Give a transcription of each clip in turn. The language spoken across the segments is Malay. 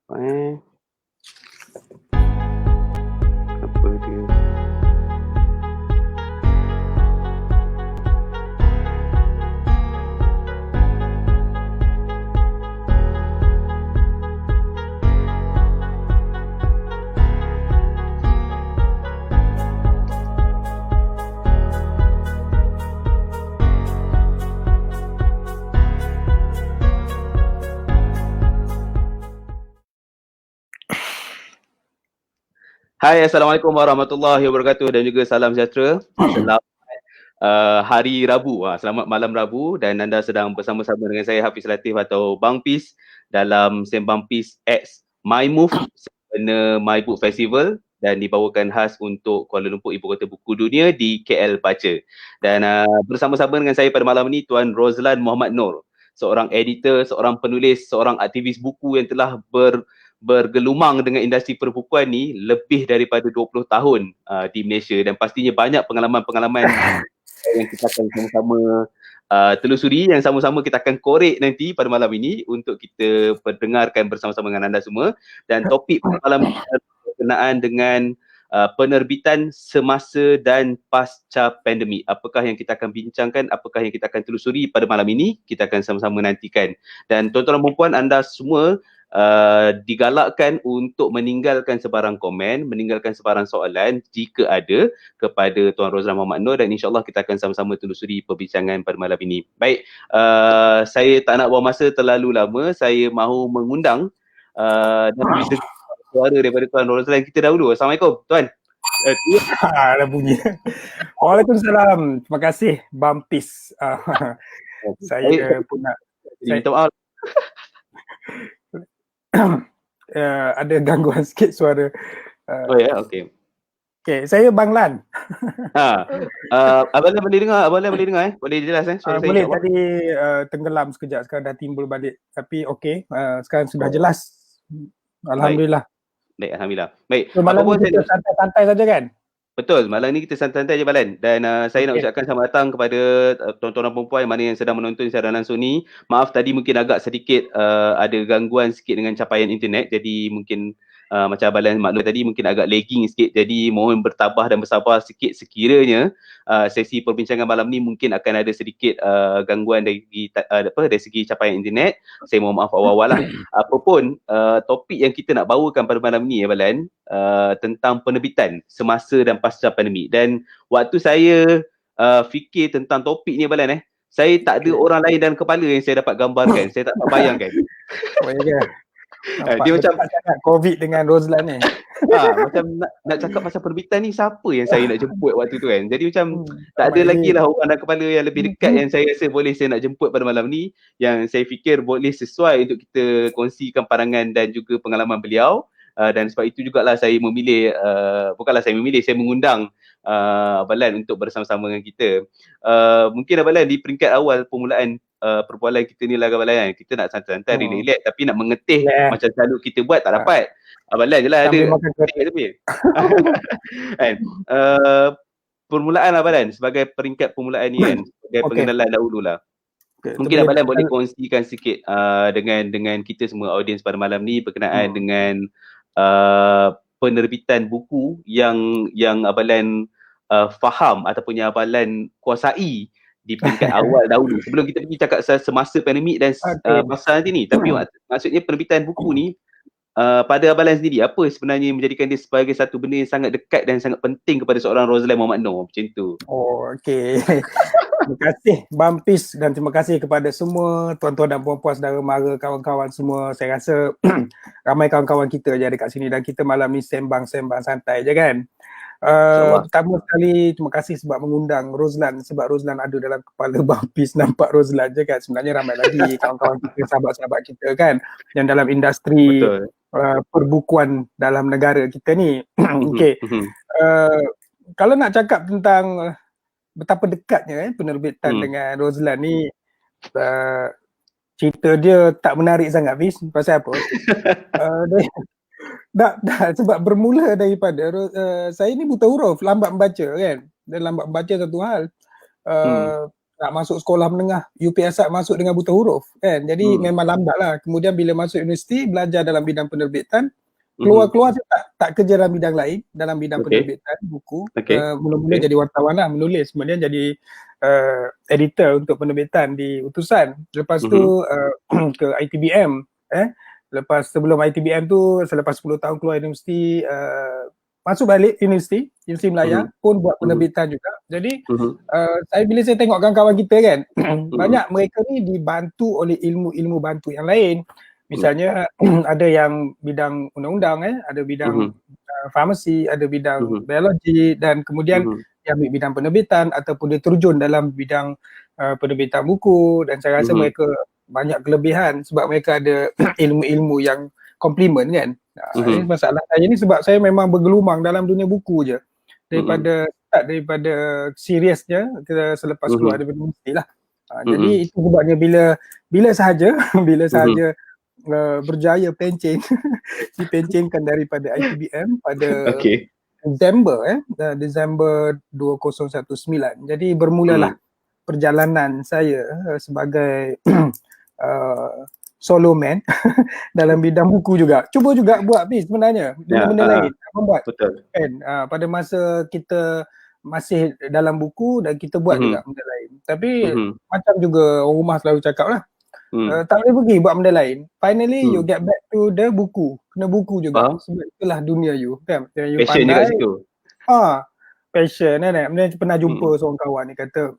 Apa dia? Hai, Assalamualaikum warahmatullahi wabarakatuh dan juga salam sejahtera. Selamat hari Rabu. Selamat malam Rabu dan anda sedang bersama-sama dengan saya Hafiz Latif atau Bang Pis dalam Sembang Pis X My Move sempena My Book Festival dan dibawakan khas untuk Kuala Lumpur Ibu Kota Buku Dunia di KL Baca. Dan bersama-sama dengan saya pada malam ini Tuan Rozlan Muhammad Noor, seorang editor, seorang penulis, seorang aktivis buku yang telah bergelumang dengan industri perbukuan ni lebih daripada 20 tahun di Malaysia dan pastinya banyak pengalaman-pengalaman yang kita akan sama-sama telusuri, yang sama-sama kita akan korek nanti pada malam ini untuk kita perdengarkan bersama-sama dengan anda semua. Dan topik malam ini berkenaan dengan penerbitan semasa dan pasca pandemik. Apakah yang kita akan bincangkan, apakah yang kita akan telusuri pada malam ini, kita akan sama-sama nantikan. Dan tuan-tuan dan puan, anda semua digalakkan untuk meninggalkan sebarang komen, meninggalkan sebarang soalan jika ada kepada Tuan Rozlan Muhammad Noor dan insyaAllah kita akan sama-sama telusuri perbincangan pada malam ini. Baik, saya tak nak buang masa terlalu lama, saya mahu mengundang dan suara daripada Tuan Rozlan kita dahulu. Assalamualaikum Tuan. Ada bunyi. Waalaikumsalam. Terima kasih Bampis. Saya pun nak minta maaf. Ada gangguan sikit suara. Oh ya, okey. Okey, saya Bang Lan. Abang Lan boleh dengar? Boleh jelas suara saya? Boleh, tadi tenggelam sekejap, sekarang dah timbul balik. Tapi okey, sekarang sudah jelas. Alhamdulillah. Baik, Alhamdulillah. Baik. Malam ni kita santai-santai saja kan? Betul, malam ni kita santai-santai je Balan. Dan saya nak ucapkan selamat datang kepada tuan-tuan dan puan mana yang sedang menonton secara langsung ni. Maaf tadi mungkin agak sedikit ada gangguan sikit dengan capaian internet. Jadi mungkin macam Balan maklum tadi mungkin agak lagging sikit. Jadi mohon bertabah dan bersabar sikit sekiranya sesi perbincangan malam ni mungkin akan ada sedikit gangguan dari segi capaian internet. Saya mohon maaf awal-awal lah. Apapun topik yang kita nak bawakan pada malam ni ya Balan, tentang penerbitan semasa dan pasca pandemik. Dan waktu saya fikir tentang topik ni Balan saya tak ada orang lain dalam kepala yang saya dapat gambarkan. Saya tak dapat bayangkan. Dia macam cakap COVID dengan Rozlan ni. Macam nak cakap pasal penerbitan ni, siapa yang saya nak jemput waktu tu kan. Jadi macam tak ada lagi lah orang dalam kepala yang lebih dekat yang saya rasa boleh saya nak jemput pada malam ni, yang saya fikir boleh sesuai untuk kita kongsikan pandangan dan juga pengalaman beliau. Dan sebab itu jugalah saya memilih, saya mengundang Abang Lan untuk bersama-sama dengan kita. Mungkin Abang Lan di peringkat awal permulaan perbualan kita ni lah Abang Lan, kita nak santai-santai relax tapi nak mengetih macam selalu kita buat tak dapat. Abang Lan je lah ada kan. Permulaan Abang Lan sebagai peringkat permulaan ni kan, sebagai pengenalan dahululah. Mungkin Abang Lan boleh kongsikan sikit dengan kita semua audiens pada malam ni berkenaan dengan penerbitan buku yang Abang Lan faham ataupun yang Abang Lan kuasai di peringkat awal dahulu sebelum kita pergi cakap semasa pandemik dan masa nanti ni. Tapi maksudnya penerbitan buku ni pada Abang Lan sendiri, apa sebenarnya menjadikan dia sebagai satu benda yang sangat dekat dan sangat penting kepada seorang Rozlan Muhammad Noor macam tu? Okey. Terima kasih Bampis dan terima kasih kepada semua tuan-tuan dan puan-puan, saudara mara, kawan-kawan semua. Saya rasa ramai kawan-kawan kita je dekat sini dan kita malam ni sembang-sembang santai je kan. Pertama sekali terima kasih sebab mengundang Rozlan, sebab Rozlan ada dalam kepala Bampis, nampak Rozlan je kan. Sebenarnya ramai lagi kawan-kawan kita, sahabat-sahabat kita kan yang dalam industri perbukuan dalam negara kita ni. Okey. Kalau nak cakap tentang betapa dekatnya penerbitan dengan Rozlan ni, cerita dia tak menarik sangat Fiz. Pasal apa? Sebab bermula daripada saya ni buta huruf, lambat membaca kan. Dan lambat membaca satu hal. nak masuk sekolah menengah UPSR masuk dengan buta huruf kan. Jadi memang lambat lah. Kemudian bila masuk universiti belajar dalam bidang penerbitan, keluar-keluar saya tak kerja dalam bidang lain, dalam bidang penerbitan buku. Mula-mula jadi wartawan lah, menulis, kemudian jadi editor untuk penerbitan di Utusan. Lepas tu ke ITBM. Lepas sebelum ITBM tu selepas 10 tahun keluar universiti, masuk balik Universiti Melaya pun buat penerbitan juga. Jadi bila saya tengok kawan-kawan kita kan, banyak mereka ni dibantu oleh ilmu-ilmu bantu yang lain. Misalnya ada yang bidang undang-undang, ada bidang farmasi, ada bidang biologi, dan kemudian dia ambil bidang penerbitan ataupun dia terjun dalam bidang penerbitan buku, dan saya rasa mereka banyak kelebihan sebab mereka ada ilmu-ilmu yang komplement kan. Ini masalah saya ni sebab saya memang bergelumang dalam dunia buku je. Daripada seriusnya kita selepas keluar dari universiti lah. Jadi itu sebabnya bila sahaja berjaya pencen dipencenkan daripada ITBM pada Disember 2019. Jadi bermulalah perjalanan saya sebagai solo man dalam bidang buku juga. Cuba juga buat sebenarnya benda-benda lain. Membuat kan pada masa kita masih dalam buku dan kita buat juga benda lain. Tapi macam juga orang rumah selalu cakap lah, tak boleh pergi buat benda lain. Finally you get back to the buku. Kena buku juga. Sebab itulah dunia you kan. You passion pandai. Juga situ. Passion kan. Saya pernah jumpa seorang kawan ni kata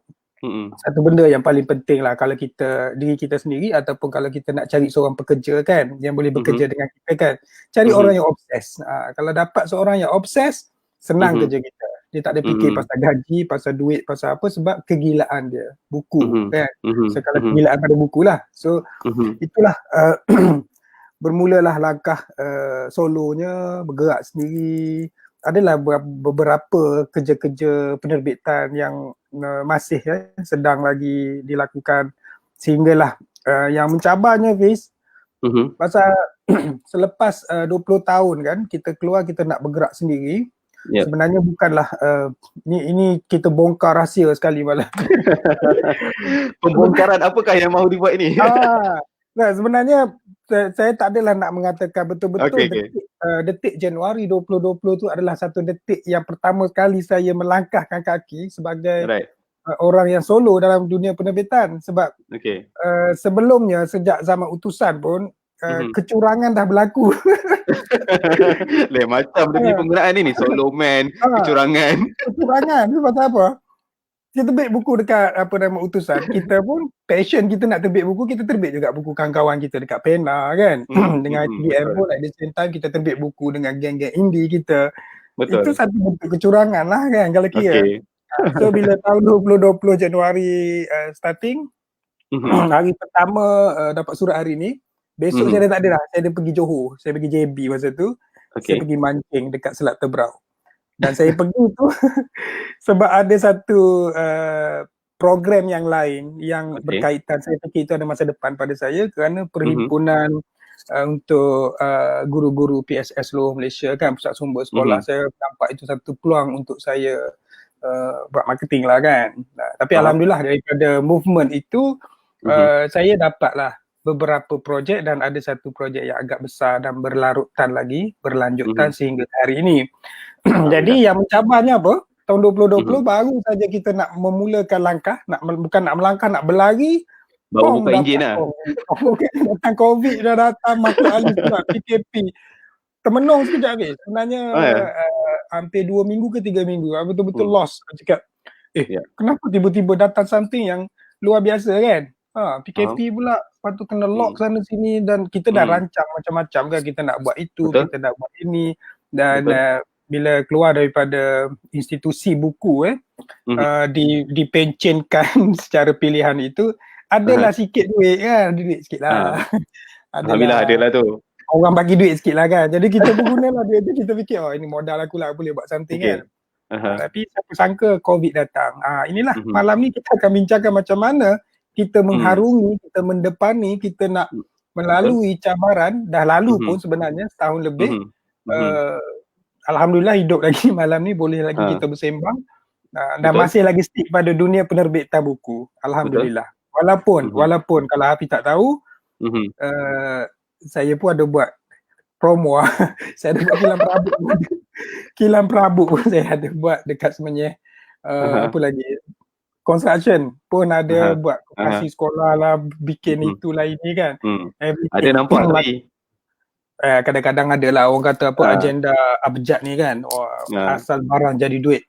satu benda yang paling penting lah kalau diri kita sendiri ataupun kalau kita nak cari seorang pekerja kan yang boleh bekerja dengan kita kan, cari orang yang obses. Kalau dapat seorang yang obses, senang kerja kita. Dia tak ada fikir pasal gaji, pasal duit, pasal apa, sebab kegilaan dia buku kan. So kalau kegilaan pada buku lah. So itulah bermulalah langkah solonya, bergerak sendiri. Adalah beberapa kerja-kerja penerbitan yang masih sedang lagi dilakukan, sehinggalah yang mencabarnya Fiz, pasal selepas 20 tahun kan kita keluar, kita nak bergerak sendiri. Sebenarnya bukanlah ini kita bongkar rahsia sekali malah. Pembongkaran apakah yang mahu dibuat ini? Nah, sebenarnya saya tak adalah nak mengatakan betul-betul detik Januari 2020 tu adalah satu detik yang pertama kali saya melangkahkan kaki sebagai orang yang solo dalam dunia penerbitan. Sebab sebelumnya sejak zaman Utusan pun kecurangan dah berlaku. Lain macam dia punya penggunaan ni solo man, kecurangan. Kecurangan tu pasal apa? Kita terbit buku dekat Utusan, kita pun passion kita nak terbit buku, kita terbit juga buku kawan-kawan kita dekat Pena kan. Dengan ITBM pun at the same time kita terbit buku dengan geng-geng indie kita. Itu satu bentuk kecurangan lah kan kalau kira. So bila tahun 2020 Januari starting, hari pertama dapat surat hari ni, besok saya dah tak ada dah. Saya ada pergi Johor, saya pergi JB masa tu. Saya pergi mancing dekat Selat Tebrau. Dan saya pergi tu sebab ada satu program yang lain yang berkaitan. Saya fikir itu ada masa depan pada saya kerana perhimpunan untuk guru-guru PSS seluruh Malaysia kan, pusat sumber sekolah. Saya nampak itu satu peluang untuk saya buat marketing lah kan. Tapi alhamdulillah daripada movement itu saya dapatlah beberapa projek, dan ada satu projek yang agak besar dan berlarutan lagi, berlanjutan sehingga hari ini. Jadi yang mencabarnya apa? Tahun 2020 baru saja kita nak memulakan langkah, bukan nak melangkah, nak berlari. Baru buka enjin lah. Datang COVID dah datang, masuk alih pula, PKP. Termenung sekejap habis. Sebenarnya hampir 2 minggu ke 3 minggu. Betul-betul lost. Cakap, kenapa tiba-tiba datang something yang luar biasa kan? PKP pula, lepas tu kena lock sana sini, dan kita dah rancang macam-macam kan, kita nak buat itu, kita nak buat ini, dan bila keluar daripada institusi buku dipencenkan secara pilihan itu, adalah sikit duit kan, duit sikit lah. Alhamdulillah adalah tu. Orang bagi duit sikit lah kan, jadi kita pun gunalah duit tu, kita fikir ini modal aku lah, boleh buat something kan. Tapi siapa sangka COVID datang. Inilah malam ni kita akan bincangkan macam mana kita mengharungi, kita mendepani, kita nak melalui cabaran, dah lalu pun sebenarnya setahun lebih. Alhamdulillah hidup lagi malam ni, boleh lagi kita bersembang. Dan Betul. masih lagi stick pada dunia penerbitan buku. Alhamdulillah. Walaupun kalau Hafiz tak tahu, saya pun ada buat promo lah. Saya ada buat kilam perabot pun saya ada buat dekat sebenarnya. Apa lagi? Construction pun ada buat kasih sekolah lah, bikin itulah ini kan. Ada nampak tadi. Kadang-kadang ada lah orang kata apa agenda abjad ni kan. Asal barang jadi duit.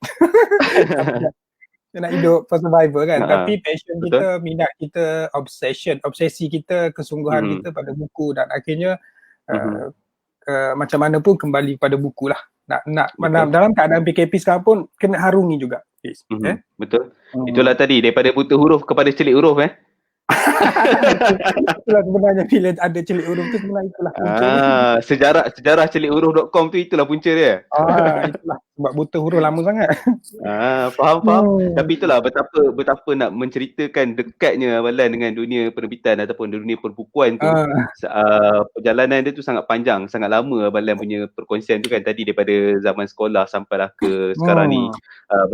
Kita nak hidup for survival kan. Tapi passion kita, minat kita, obsesi kita, kesungguhan kita pada buku dan akhirnya macam mana pun kembali pada buku lah. Nak dalam keadaan PKP sekarang pun kena harungi juga. Betul. Itulah tadi daripada buta huruf kepada celik huruf Itulah sebenarnya bila ada celik huruf tu sebenarnya itulah punca. Sejarah celikhuruff.com tu itulah punca dia. Itulah sebab buta huruf lama sangat. Faham. Tapi itulah betapa nak menceritakan dekatnya Abalan dengan dunia penerbitan ataupun dunia perbukuan tu. Perjalanan dia tu sangat panjang, sangat lama Abalan punya perkongsian tu kan tadi daripada zaman sekolah sampailah ke sekarang ni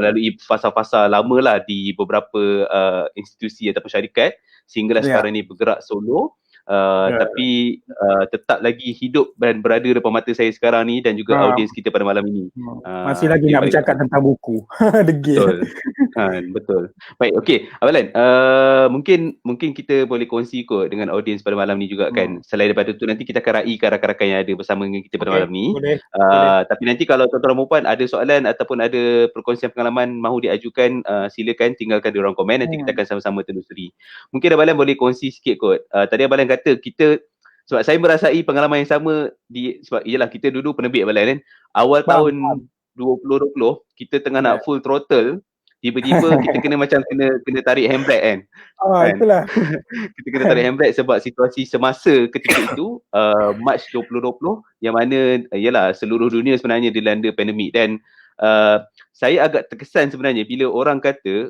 melalui fasa-fasa lama lah di beberapa institusi ataupun syarikat sehinggalah sekarang ni bergerak solo. Tapi tetap lagi hidup dan berada depan mata saya sekarang ni dan juga audiens kita pada malam ini. Masih lagi nak bercakap tentang buku. Degil. Betul. Baik, okey. Abalan, mungkin kita boleh kongsi kot dengan audiens pada malam ni juga kan. Selain daripada tu nanti kita akan raikan rakan-rakan yang ada bersama dengan kita pada malam ni. Boleh. Tapi nanti kalau tuan-tuan dan puan ada soalan ataupun ada perkongsian pengalaman mahu diajukan, silakan tinggalkan di ruang komen, nanti kita akan sama-sama telusuri. Mungkin Abalan boleh kongsi sikit kot. Tadi Abalan kata kita, sebab saya merasai pengalaman yang sama sebab iyalah kita dulu penerbit Abalan kan. Awal tahun 2020 kita tengah nak full throttle, tiba-tiba kita kena macam kena tarik handbrake kan. Itulah. Kita kena tarik handbrake sebab situasi semasa ketika itu Mac 2020 yang mana ialah seluruh dunia sebenarnya dilanda pandemik dan saya agak terkesan sebenarnya bila orang kata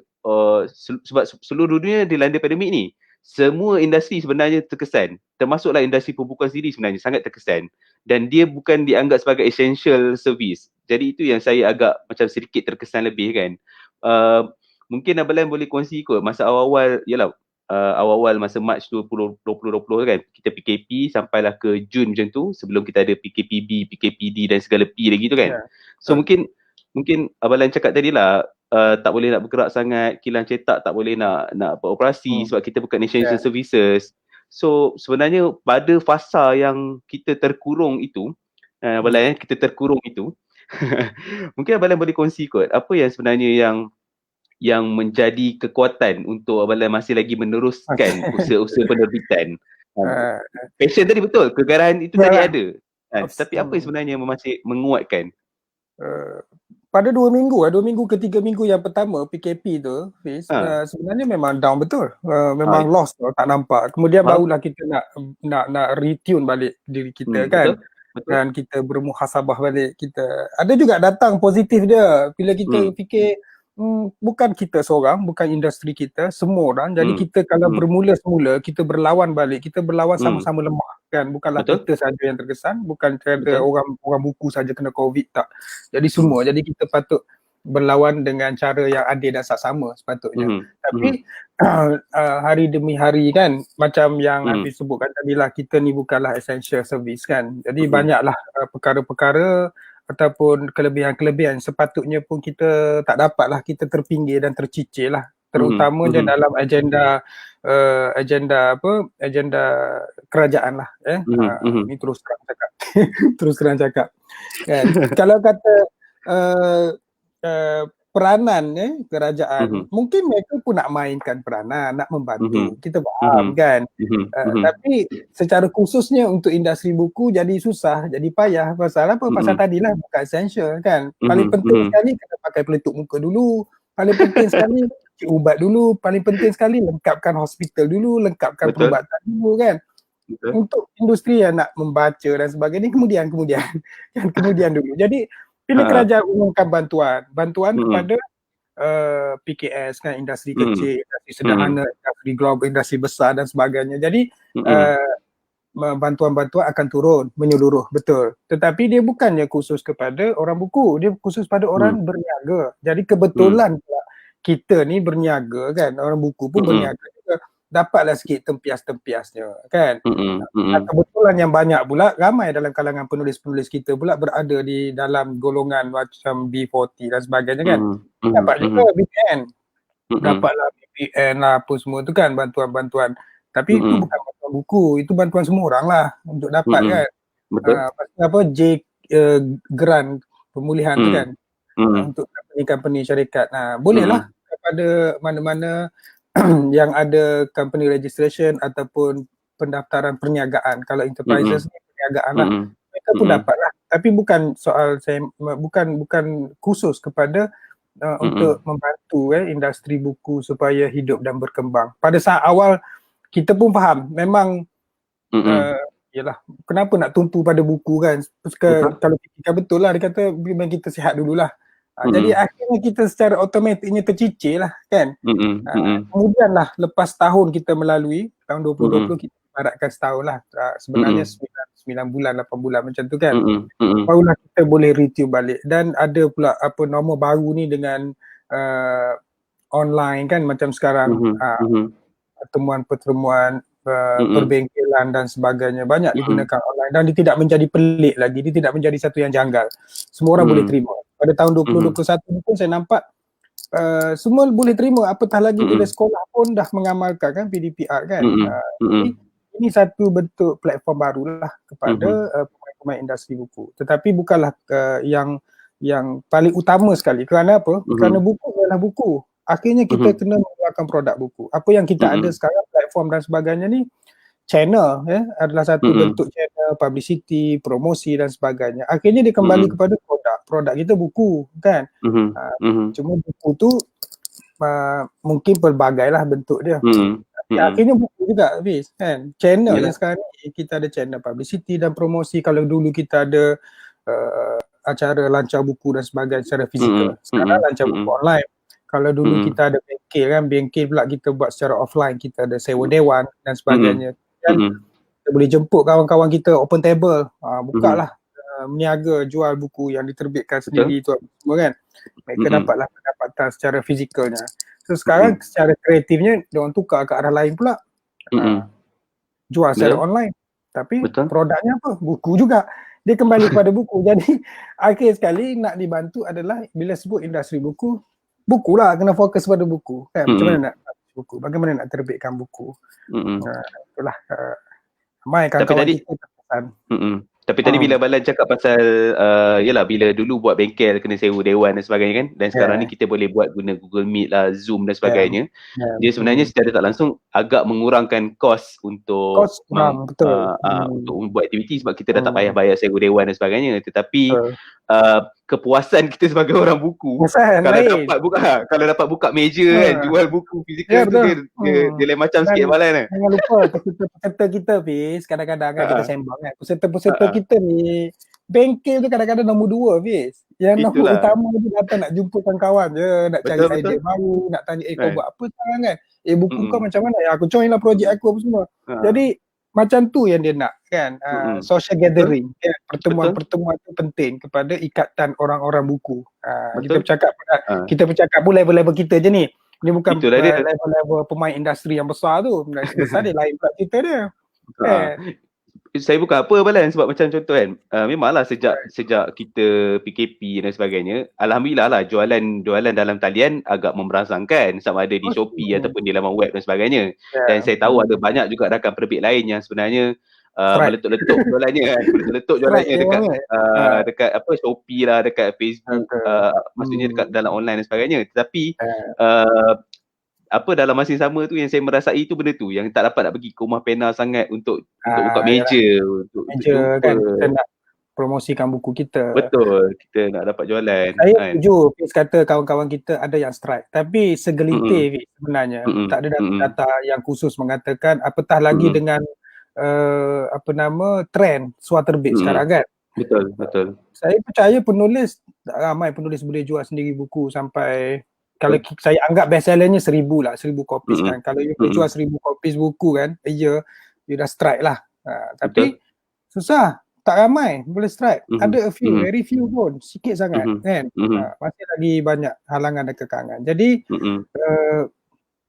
sebab seluruh dunia dilanda pandemik ni, semua industri sebenarnya terkesan, termasuklah industri perbukuan sendiri sebenarnya sangat terkesan dan dia bukan dianggap sebagai essential service. Jadi itu yang saya agak macam sedikit terkesan lebih kan. Mungkin Abalan boleh kongsi kot masa awal-awal, yalah awal-awal masa Mac 2020 kan, kita PKP sampailah ke Jun macam tu sebelum kita ada PKPB, PKPD dan segala P lagi tu kan. So mungkin Abalan cakap tadi lah tak boleh nak bergerak sangat, kilang cetak tak boleh nak beroperasi sebab kita bukan essential services. So sebenarnya pada fasa yang kita terkurung itu, Abalan kita terkurung itu mungkin Abalan boleh kongsi kot apa yang sebenarnya yang menjadi kekuatan untuk Abalan masih lagi meneruskan usaha-usaha penerbitan. Passion tadi betul, kegarahan itu tadi ada. Tapi apa yang sebenarnya masih menguatkan? Pada 2 minggu ke 3 minggu yang pertama PKP tu, Fiz, sebenarnya memang down betul. Memang lost tu, tak nampak. Kemudian barulah kita nak retune balik diri kita kan. Betul. Dan kita bermuhasabah balik. Kita ada juga datang positif dia bila kita fikir bukan kita seorang, bukan industri kita, semua orang. Jadi kita kalau bermula semula, kita berlawan balik, kita berlawan sama-sama lemah kan. Bukanlah kita saja yang terkesan, bukan kerana orang buku saja kena COVID, tak. Jadi semua. Jadi kita patut berlawan dengan cara yang adil dan saksama sepatutnya. Tapi hari demi hari kan, macam yang Hafiz sebutkan tadi lah, kita ni bukanlah essential service kan. Jadi banyaklah perkara-perkara ataupun kelebihan-kelebihan sepatutnya pun kita tak dapatlah, kita terpinggir dan tercicir lah, terutamanya dalam agenda kerajaan lah. Ini terus terang cakap kan. Kalau kata peranan kerajaan, mungkin mereka pun nak mainkan peranan, nak membantu, kita faham kan. Tapi secara khususnya untuk industri buku jadi susah, jadi payah. Pasal apa? Pasal tadilah bukan essential kan. Paling penting sekali kena pakai peletup muka dulu, paling penting sekali cik ubat dulu, paling penting sekali lengkapkan hospital dulu, lengkapkan perubatan dulu kan. Untuk industri yang nak membaca dan sebagainya kemudian dulu. Jadi bila kerajaan umumkan bantuan kepada PKS kan, industri kecil, industri sederhana, industri global, industri besar dan sebagainya. Jadi bantuan-bantuan akan turun menyeluruh, betul. Tetapi dia bukannya khusus kepada orang buku, dia khusus pada orang berniaga. Jadi kebetulan kita ni berniaga kan, orang buku pun berniaga juga, dapatlah sikit tempias-tempiasnya kan. Kebetulan yang banyak pula, ramai dalam kalangan penulis-penulis kita pula berada di dalam golongan macam B40 dan sebagainya kan. Dapat juga BPN, dapatlah BPN lah apa semua tu kan, bantuan-bantuan. Tapi itu bukan bantuan buku, itu bantuan semua orang lah untuk dapat kan. Betul. Apa grant pemulihan tu kan, untuk company-company syarikat. Bolehlah kepada mana-mana yang ada company registration ataupun pendaftaran perniagaan. Kalau enterprises ni perniagaan lah, mereka tu dapat lah. Tapi bukan soal bukan khusus kepada untuk membantu industri buku supaya hidup dan berkembang. Pada saat awal kita pun faham memang yalah, kenapa nak tumpu pada buku kan. Kalau kita betul lah, dia kata memang kita sihat dululah. Jadi akhirnya kita secara automatiknya tercicir lah kan. Kemudian lah lepas tahun kita melalui, tahun 2020 kita ibaratkan setahun lah, sebenarnya 9 bulan, 8 bulan macam tu kan. Barulah kita boleh review balik. Dan ada pula apa norma baru ni dengan online kan, macam sekarang pertemuan-pertemuan perbengkelan dan sebagainya banyak digunakan online, dan dia tidak menjadi pelik lagi, dia tidak menjadi satu yang janggal. Semua orang boleh terima. Pada tahun 2021 ni pun saya nampak semua boleh terima, apatah lagi bila sekolah pun dah mengamalkan kan PDPR kan. Ini satu bentuk platform barulah kepada pemain-pemain industri buku. Tetapi bukanlah yang paling utama sekali. Kerana apa? Kerana buku adalah buku. Akhirnya kita kena mengeluarkan produk buku. Apa yang kita ada sekarang, platform dan sebagainya ni, channel adalah satu bentuk channel, publicity, promosi dan sebagainya. Akhirnya dia kembali kepada produk. Produk kita buku kan. Cuma buku tu mungkin pelbagai lah bentuk dia. Akhirnya buku juga habis kan. Channel yang sekarang ni, kita ada channel publicity dan promosi. Kalau dulu kita ada acara lancar buku dan sebagainya secara fizikal, sekarang lancar buku online. Kalau dulu kita ada bengkel kan, bengkel pula kita buat secara offline, kita ada sewa dewan dan sebagainya. Dan kita boleh jemput kawan-kawan kita open table, bukalah meniaga jual buku yang diterbitkan sendiri tu semua kan. Mereka dapatlah pendapatan secara fizikalnya. So sekarang secara kreatifnya diorang tukar ke arah lain pula, jual secara online. Tapi produknya apa? Buku juga. Dia kembali kepada buku. Jadi akhir sekali nak dibantu adalah bila sebut industri buku, buku lah, kena fokus pada buku kan. Macam mana nak buku, bagaimana nak terbitkan buku. Itulah ramai kawan-kawan kita terpesan. Tapi tadi bila Balan cakap pasal yalah, bila dulu buat bengkel kena sewa dewan dan sebagainya kan, dan sekarang ni kita boleh buat guna Google Meet lah, Zoom dan sebagainya. Dia sebenarnya secara tak langsung agak mengurangkan kos untuk untuk buat aktiviti, sebab kita dah tak payah bayar sewa dewan dan sebagainya. Tetapi kepuasan kita sebagai orang buku, kalau dapat buka meja kan, jual buku fizikal tu, dia lain macam sikit Balan. Jangan lupa peserta kita Fiz, kadang-kadang kan kita sembang kan, peserta kita ni bengkel tu kadang-kadang nombor 2 Fiz. Yang nombor utama tu datang nak jumpa kawan-kawan je, nak cari idea baru, nak tanya kau buat apa sekarang kan, buku kau macam mana, aku join lah projek aku apa semua. Jadi macam tu yang dia nak kan, social gathering kan? Pertemuan-pertemuan tu penting kepada ikatan orang-orang buku. Kita bercakap pun level-level kita je ni. Dia bukan level-level pemain industri yang besar tu. Besar dia lain pula cerita dia. Saya bukan apa Balan, sebab macam contoh kan, memanglah sejak kita PKP dan sebagainya, alhamdulillah lah jualan dalam talian agak memberangsangkan, sama ada di Shopee ataupun di laman web dan sebagainya. Dan saya tahu ada banyak juga rakan penerbit lain yang sebenarnya meletup-letup jualannya kan, dekat apa Shopee lah, dekat Facebook, maksudnya dekat dalam online dan sebagainya. Tetapi dalam masa yang sama tu yang saya merasai tu benda tu yang tak dapat nak pergi ke rumah pena sangat untuk buka meja, untuk kan, kita nak promosikan buku kita. Betul, kita nak dapat jualan. Saya setuju Fiz kata kawan-kawan kita ada yang strike, tapi segelintir sebenarnya tak ada data yang khusus mengatakan, apatah lagi dengan trend suar terbit sekarang kan. Betul. Saya percaya ramai penulis boleh jual sendiri buku sampai, kalau saya anggap best sellernya 1,000 copies kan. Kalau you jual 1,000 copies buku kan, you dah strike lah. Tapi susah. tak ramai boleh strike. Ada a few, very few pun, sikit sangat kan. Masih lagi banyak halangan dan kekangan. Jadi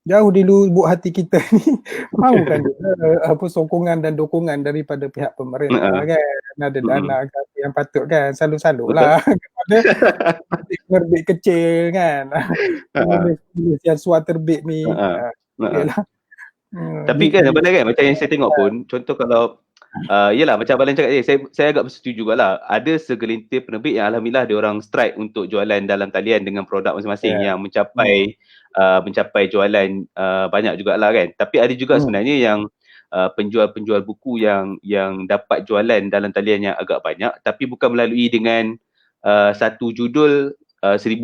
jauh di lubuk hati kita ni mahukan juga sokongan dan dukungan daripada pihak pemerintah kan. Ada dana yang patut kan, selalu-selalu lah kepada penerbit kecil kan. Penulis yang suar terbit ni. Yalah. Tapi kan Abang kan, macam yang saya tengok pun, contoh kalau yelah macam Abang cakap saya agak bersetuju juga lah. Ada segelintir penerbit yang alhamdulillah dia orang strike untuk jualan dalam talian dengan produk masing-masing yang mencapai jualan banyak jugalah kan. Tapi ada juga sebenarnya yang penjual-penjual buku yang dapat jualan dalam talian yang agak banyak tapi bukan melalui dengan satu judul 1000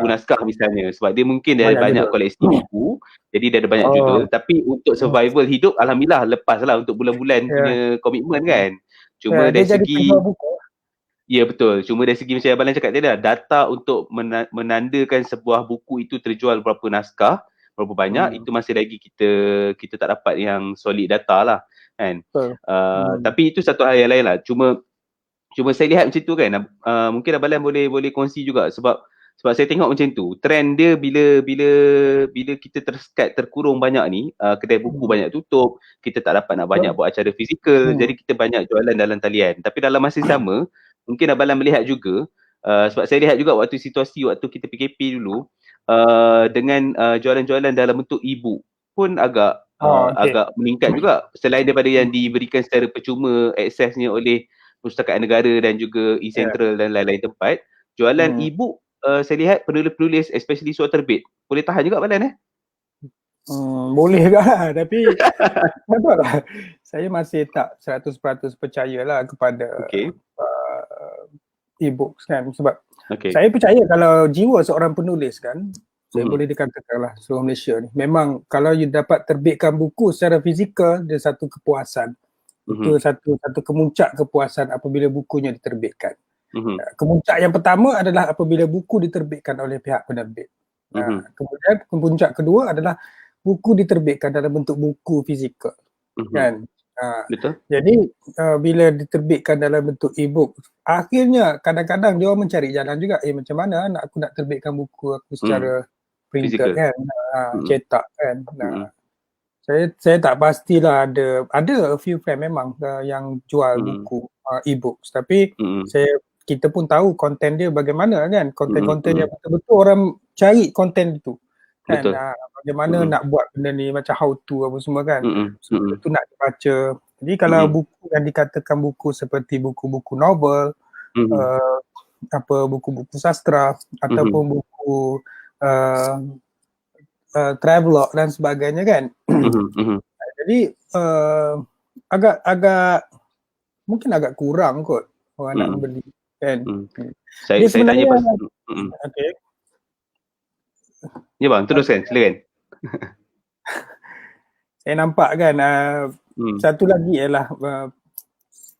naskah misalnya, sebab dia mungkin dia banyak koleksi buku, jadi dia ada banyak judul, tapi untuk survival hidup alhamdulillah lepas lah untuk bulan-bulan punya komitmen kan. Cuma dari segi ya betul, cuma dari segi macam Abang cakap tadi lah, data untuk menandakan sebuah buku itu terjual berapa naskah, berapa banyak, itu masih lagi kita tak dapat yang solid data lah kan. Tapi itu satu hal yang lain lah. Cuma saya lihat macam tu kan, mungkin Abang boleh kongsi juga sebab saya tengok macam tu, trend dia bila kita terkurung banyak ni, kedai buku banyak tutup, kita tak dapat nak banyak buat acara fizikal, jadi kita banyak jualan dalam talian. Tapi dalam masa yang sama, mungkin Abang melihat juga, sebab saya lihat juga waktu kita PKP dulu, dengan jualan-jualan dalam bentuk e-book pun agak meningkat juga, selain daripada yang diberikan secara percuma aksesnya oleh Perpustakaan Negara dan juga e-Central dan lain-lain tempat. Jualan e-book, saya lihat penulis-penulis especially suara terbit boleh tahan juga Balan boleh juga lah, tapi lah, saya masih tak 100% percayalah kepada e-books kan, sebab saya percaya kalau jiwa seorang penulis kan, saya boleh dikatakan lah seluruh Malaysia ni, memang kalau you dapat terbitkan buku secara fizikal, dia satu kepuasan. Itu satu kemuncak kepuasan apabila bukunya diterbitkan. Kemuncak yang pertama adalah apabila buku diterbitkan oleh pihak penerbit. Kemudian kemuncak kedua adalah buku diterbitkan dalam bentuk buku fizikal. Kan? Betul. Jadi bila diterbitkan dalam bentuk e-book, akhirnya kadang-kadang dia orang mencari jalan juga, macam mana aku nak terbitkan buku aku secara printed kan, cetak kan. Saya tak pastilah, ada a few friend memang yang jual buku e-books, tapi kita pun tahu konten dia bagaimana kan, konten-konten yang betul-betul orang cari konten itu kan. Bagaimana nak buat benda ni, macam how to apa semua kan, itu nak dibaca. Jadi kalau buku yang dikatakan buku seperti buku-buku novel, buku-buku sastra ataupun buku travelog dan sebagainya kan. Jadi mungkin agak kurang kot orang nak beli kan. Saya tanya pasal ya bang, teruskan, silakan. Saya nampak kan satu lagi ialah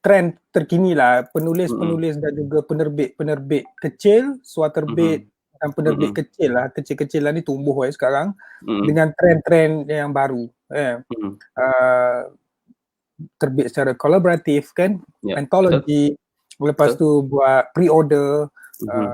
trend terkini lah, penulis-penulis dan juga penerbit kecil, suar terbit dan penerbit kecil lah ni tumbuh sekarang dengan trend-trend yang baru. Terbit secara kolaboratif kan, anthology, lepas tu buat pre-order,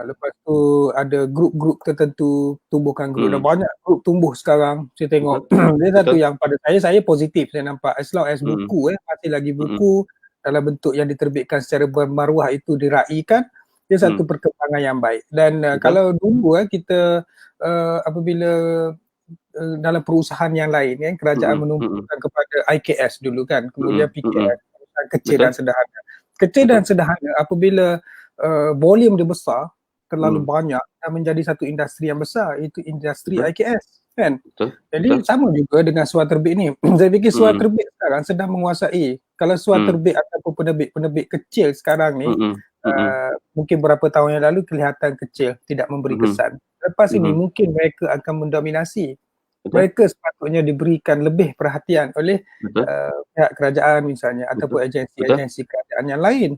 lepas tu ada grup-grup tertentu, tumbuhkan grup, dan banyak grup tumbuh sekarang saya tengok. Dia satu yang pada saya positif, saya nampak as long as buku masih lagi buku dalam bentuk yang diterbitkan secara bermaruah itu diraikan, dia satu perkembangan yang baik. Dan kalau dulu kita apabila dalam perusahaan yang lain kan, kerajaan menumpukan kepada IKS dulu kan, kemudian PKS, kecil dan sederhana. Kecil dan sederhana apabila volume dia besar, terlalu banyak dan menjadi satu industri yang besar, itu industri IKS kan. Jadi sama juga dengan suar terbit ni. Saya fikir suar terbit sekarang sedang menguasai. Kalau suar terbit ataupun penerbit kecil sekarang ni, mungkin beberapa tahun yang lalu kelihatan kecil, tidak memberi kesan. Lepas ini mungkin mereka akan mendominasi. Mereka sepatutnya diberikan lebih perhatian oleh pihak kerajaan misalnya, ataupun agensi-agensi kerajaan yang lain.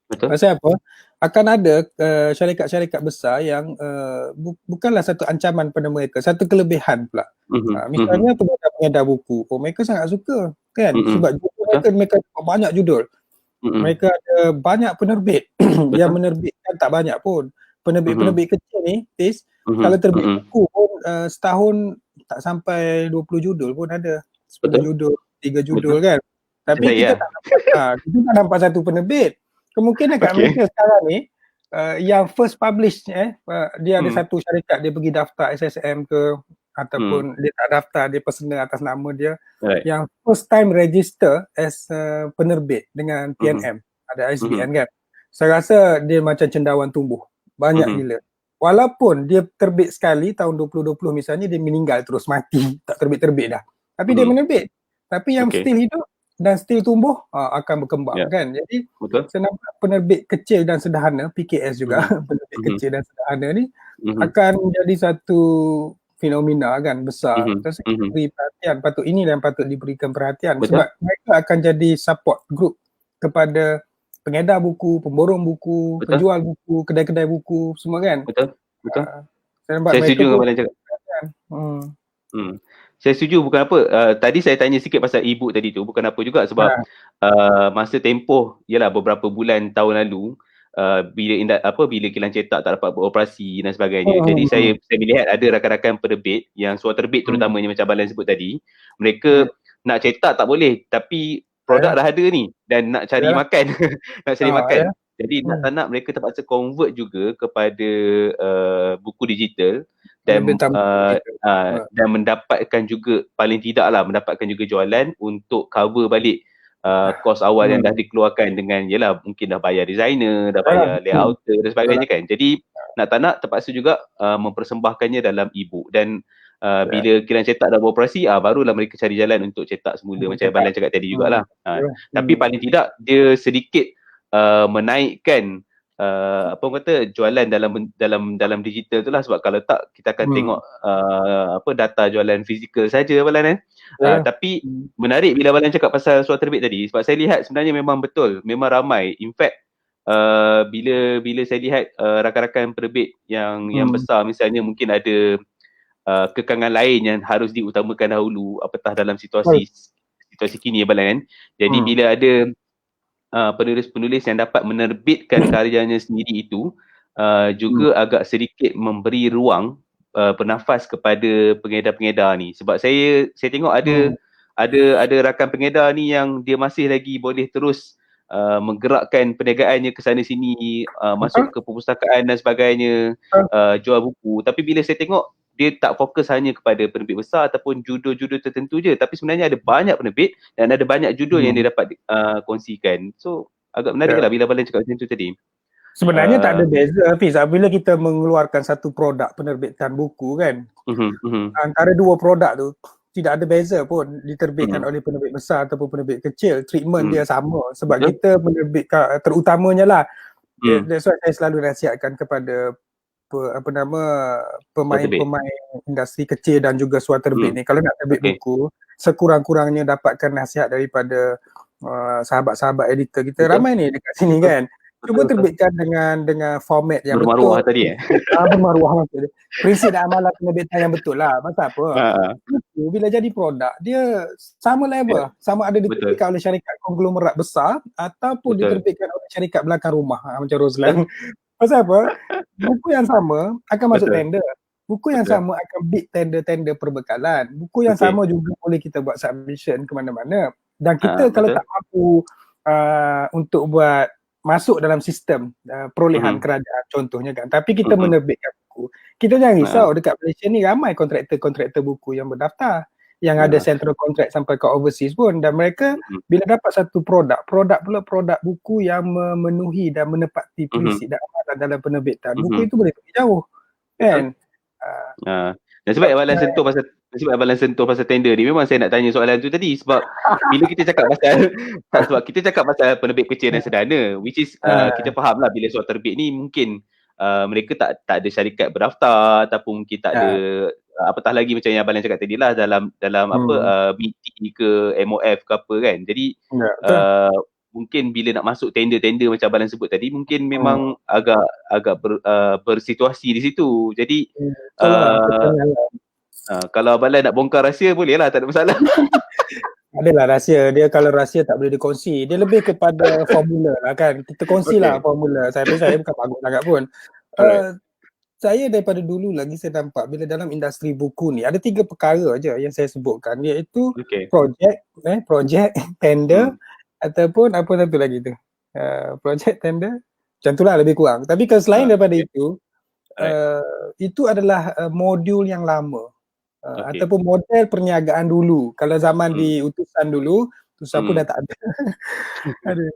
Pasal apa? Akan ada syarikat-syarikat besar yang bukanlah satu ancaman pada mereka, satu kelebihan pula. Misalnya pengedar buku, mereka sangat suka kan, sebab judul mereka banyak judul. Mereka ada banyak penerbit yang menerbitkan tak banyak pun. Penerbit-penerbit kecil ni, kalau terbit buku pun setahun tak sampai 20 judul pun ada. 10 Betul. judul, 3 judul Betul. kan. Tapi Saya, kita tak nampak, kita tak nampak satu penerbit. Kemungkinan kat Okay. Malaysia sekarang ni yang first publish dia ada satu syarikat, dia pergi daftar SSM ke ataupun dia tak daftar, dia personal atas nama dia. Right. Yang first time register as penerbit dengan PNM, ada ISBN kan. Saya rasa dia macam cendawan tumbuh. Banyak gila. Walaupun dia terbit sekali tahun 2020 misalnya, dia meninggal terus, mati, tak terbit-terbit dah. Tapi dia menerbit. Tapi yang still hidup dan still tumbuh akan berkembang kan. Jadi saya nampak penerbit kecil dan sederhana, PKS juga, penerbit kecil dan sederhana ni akan menjadi satu fenomena kan, besar. Terus beri perhatian, ini yang patut diberikan perhatian. Sebab mereka akan jadi support group kepada pengedar buku, pemborong buku, penjual buku, kedai-kedai buku, semua kan. Betul. Saya setuju dengan Abang cakap. Saya setuju, bukan apa. Tadi saya tanya sikit pasal e-book tadi tu, bukan apa juga sebab masa tempoh, yalah beberapa bulan tahun lalu, bila kilang cetak tak dapat beroperasi dan sebagainya. Jadi saya melihat ada rakan-rakan penerbit yang suara terbit terutamanya macam Abang Lan sebut tadi, mereka nak cetak tak boleh, tapi produk dah ada ni dan nak cari makan. Nak cari makan. Jadi nak tak nak mereka terpaksa convert juga kepada buku digital dan dan mendapatkan juga, paling tidak lah mendapatkan juga jualan untuk cover balik kos awal yang dah dikeluarkan dengan, yelah mungkin dah bayar designer, dah bayar layouter dan sebagainya kan. Jadi nak tak nak terpaksa juga mempersembahkannya dalam e-book dan bila kilang cetak dah beroperasi, barulah mereka cari jalan untuk cetak semula macam Abang Lan cakap tadi jugalah. Tapi paling tidak dia sedikit menaikkan apa orang kata, jualan dalam digital tu lah. Sebab kalau tak, kita akan tengok data jualan fizikal saja Abang Lan tapi menarik bila Abang Lan cakap pasal surat terbit tadi, sebab saya lihat sebenarnya memang betul, memang ramai. In fact bila saya lihat rakan-rakan penerbit yang besar misalnya, mungkin ada kekangan lain yang harus diutamakan dahulu apatah dalam situasi kini Abang Lan. Jadi bila ada penulis-penulis yang dapat menerbitkan karyanya sendiri itu, juga agak sedikit memberi ruang bernafas kepada pengedar-pengedar ni. Sebab saya tengok ada rakan pengedar ni yang dia masih lagi boleh terus menggerakkan perniagaannya ke sana sini, masuk ke perpustakaan dan sebagainya, jual buku. Tapi bila saya tengok, dia tak fokus hanya kepada penerbit besar ataupun judul-judul tertentu je, tapi sebenarnya ada banyak penerbit dan ada banyak judul yang dia dapat kongsikan. So agak menarik lah bila Abang Lan cakap macam tu tadi. Sebenarnya tak ada beza Hafiz, bila kita mengeluarkan satu produk penerbitan buku kan, antara dua produk tu tidak ada beza pun diterbitkan oleh penerbit besar ataupun penerbit kecil, treatment dia sama. Sebab kita menerbitkan, terutamanya lah, that's why saya selalu nasihatkan kepada pemain-pemain industri kecil dan juga suara terbit ni, kalau nak terbit buku, sekurang-kurangnya dapatkan nasihat daripada sahabat-sahabat editor kita. Ramai ni dekat sini kan, cuba terbitkan dengan format yang bermaruah betul. Tadi bermaruah maksud dia. Prinsip dan amalan penerbitan yang betul lah. Pasal apa? Bila jadi produk, dia sama level, sama ada diterbitkan oleh syarikat konglomerat besar ataupun diterbitkan oleh syarikat belakang rumah, macam Roslan. Pasal apa? Buku yang sama akan masuk tender. Buku yang sama akan bid tender-tender perbekalan. Buku yang sama juga boleh kita buat submission ke mana-mana. Dan kita kalau tak mampu untuk buat masuk dalam sistem perolehan kerajaan contohnya kan, tapi kita menerbitkan buku, kita jangan risau. Dekat Malaysia ni ramai kontraktor-kontraktor buku yang berdaftar, yang ada central contract sampai ke overseas pun, dan mereka bila dapat satu produk pula produk buku yang memenuhi dan menepati prinsip dan amalan dalam penerbitan, buku itu boleh pergi jauh kan. Dan sebab Abang Lan sentuh pasal tender ni, memang saya nak tanya soalan tu tadi. Sebab bila kita cakap pasal penerbit kecil dan sederhana, which is kita faham lah bila surat terbit ni mungkin mereka tak ada syarikat berdaftar ataupun mungkin tak ada apatah lagi macam yang Abang Lan cakap tadi lah, dalam BT ke MOF ke apa kan. Jadi mungkin bila nak masuk tender-tender macam Abang Lan sebut tadi, mungkin memang agak bersituasi di situ. Jadi betul lah. kalau Abang Lan nak bongkar rahsia, boleh lah, tak ada masalah. adalah rahsia. Dia kalau rahsia tak boleh dikongsi. Dia lebih kepada formula lah kan. Kita kongsilah formula. Saya bukan bagus sangat pun. Alright. Saya daripada dulu lagi saya nampak bila dalam industri buku ni ada 3 perkara aja yang saya sebutkan, iaitu projek, tender ataupun apa satu lagi tu. Projek, tender, macam itulah lebih kurang. Tapi kalau selain daripada itu adalah modul yang lama. Ataupun model perniagaan dulu. Kalau zaman di utusan dulu, utusan pun dah tak ada. Aduh.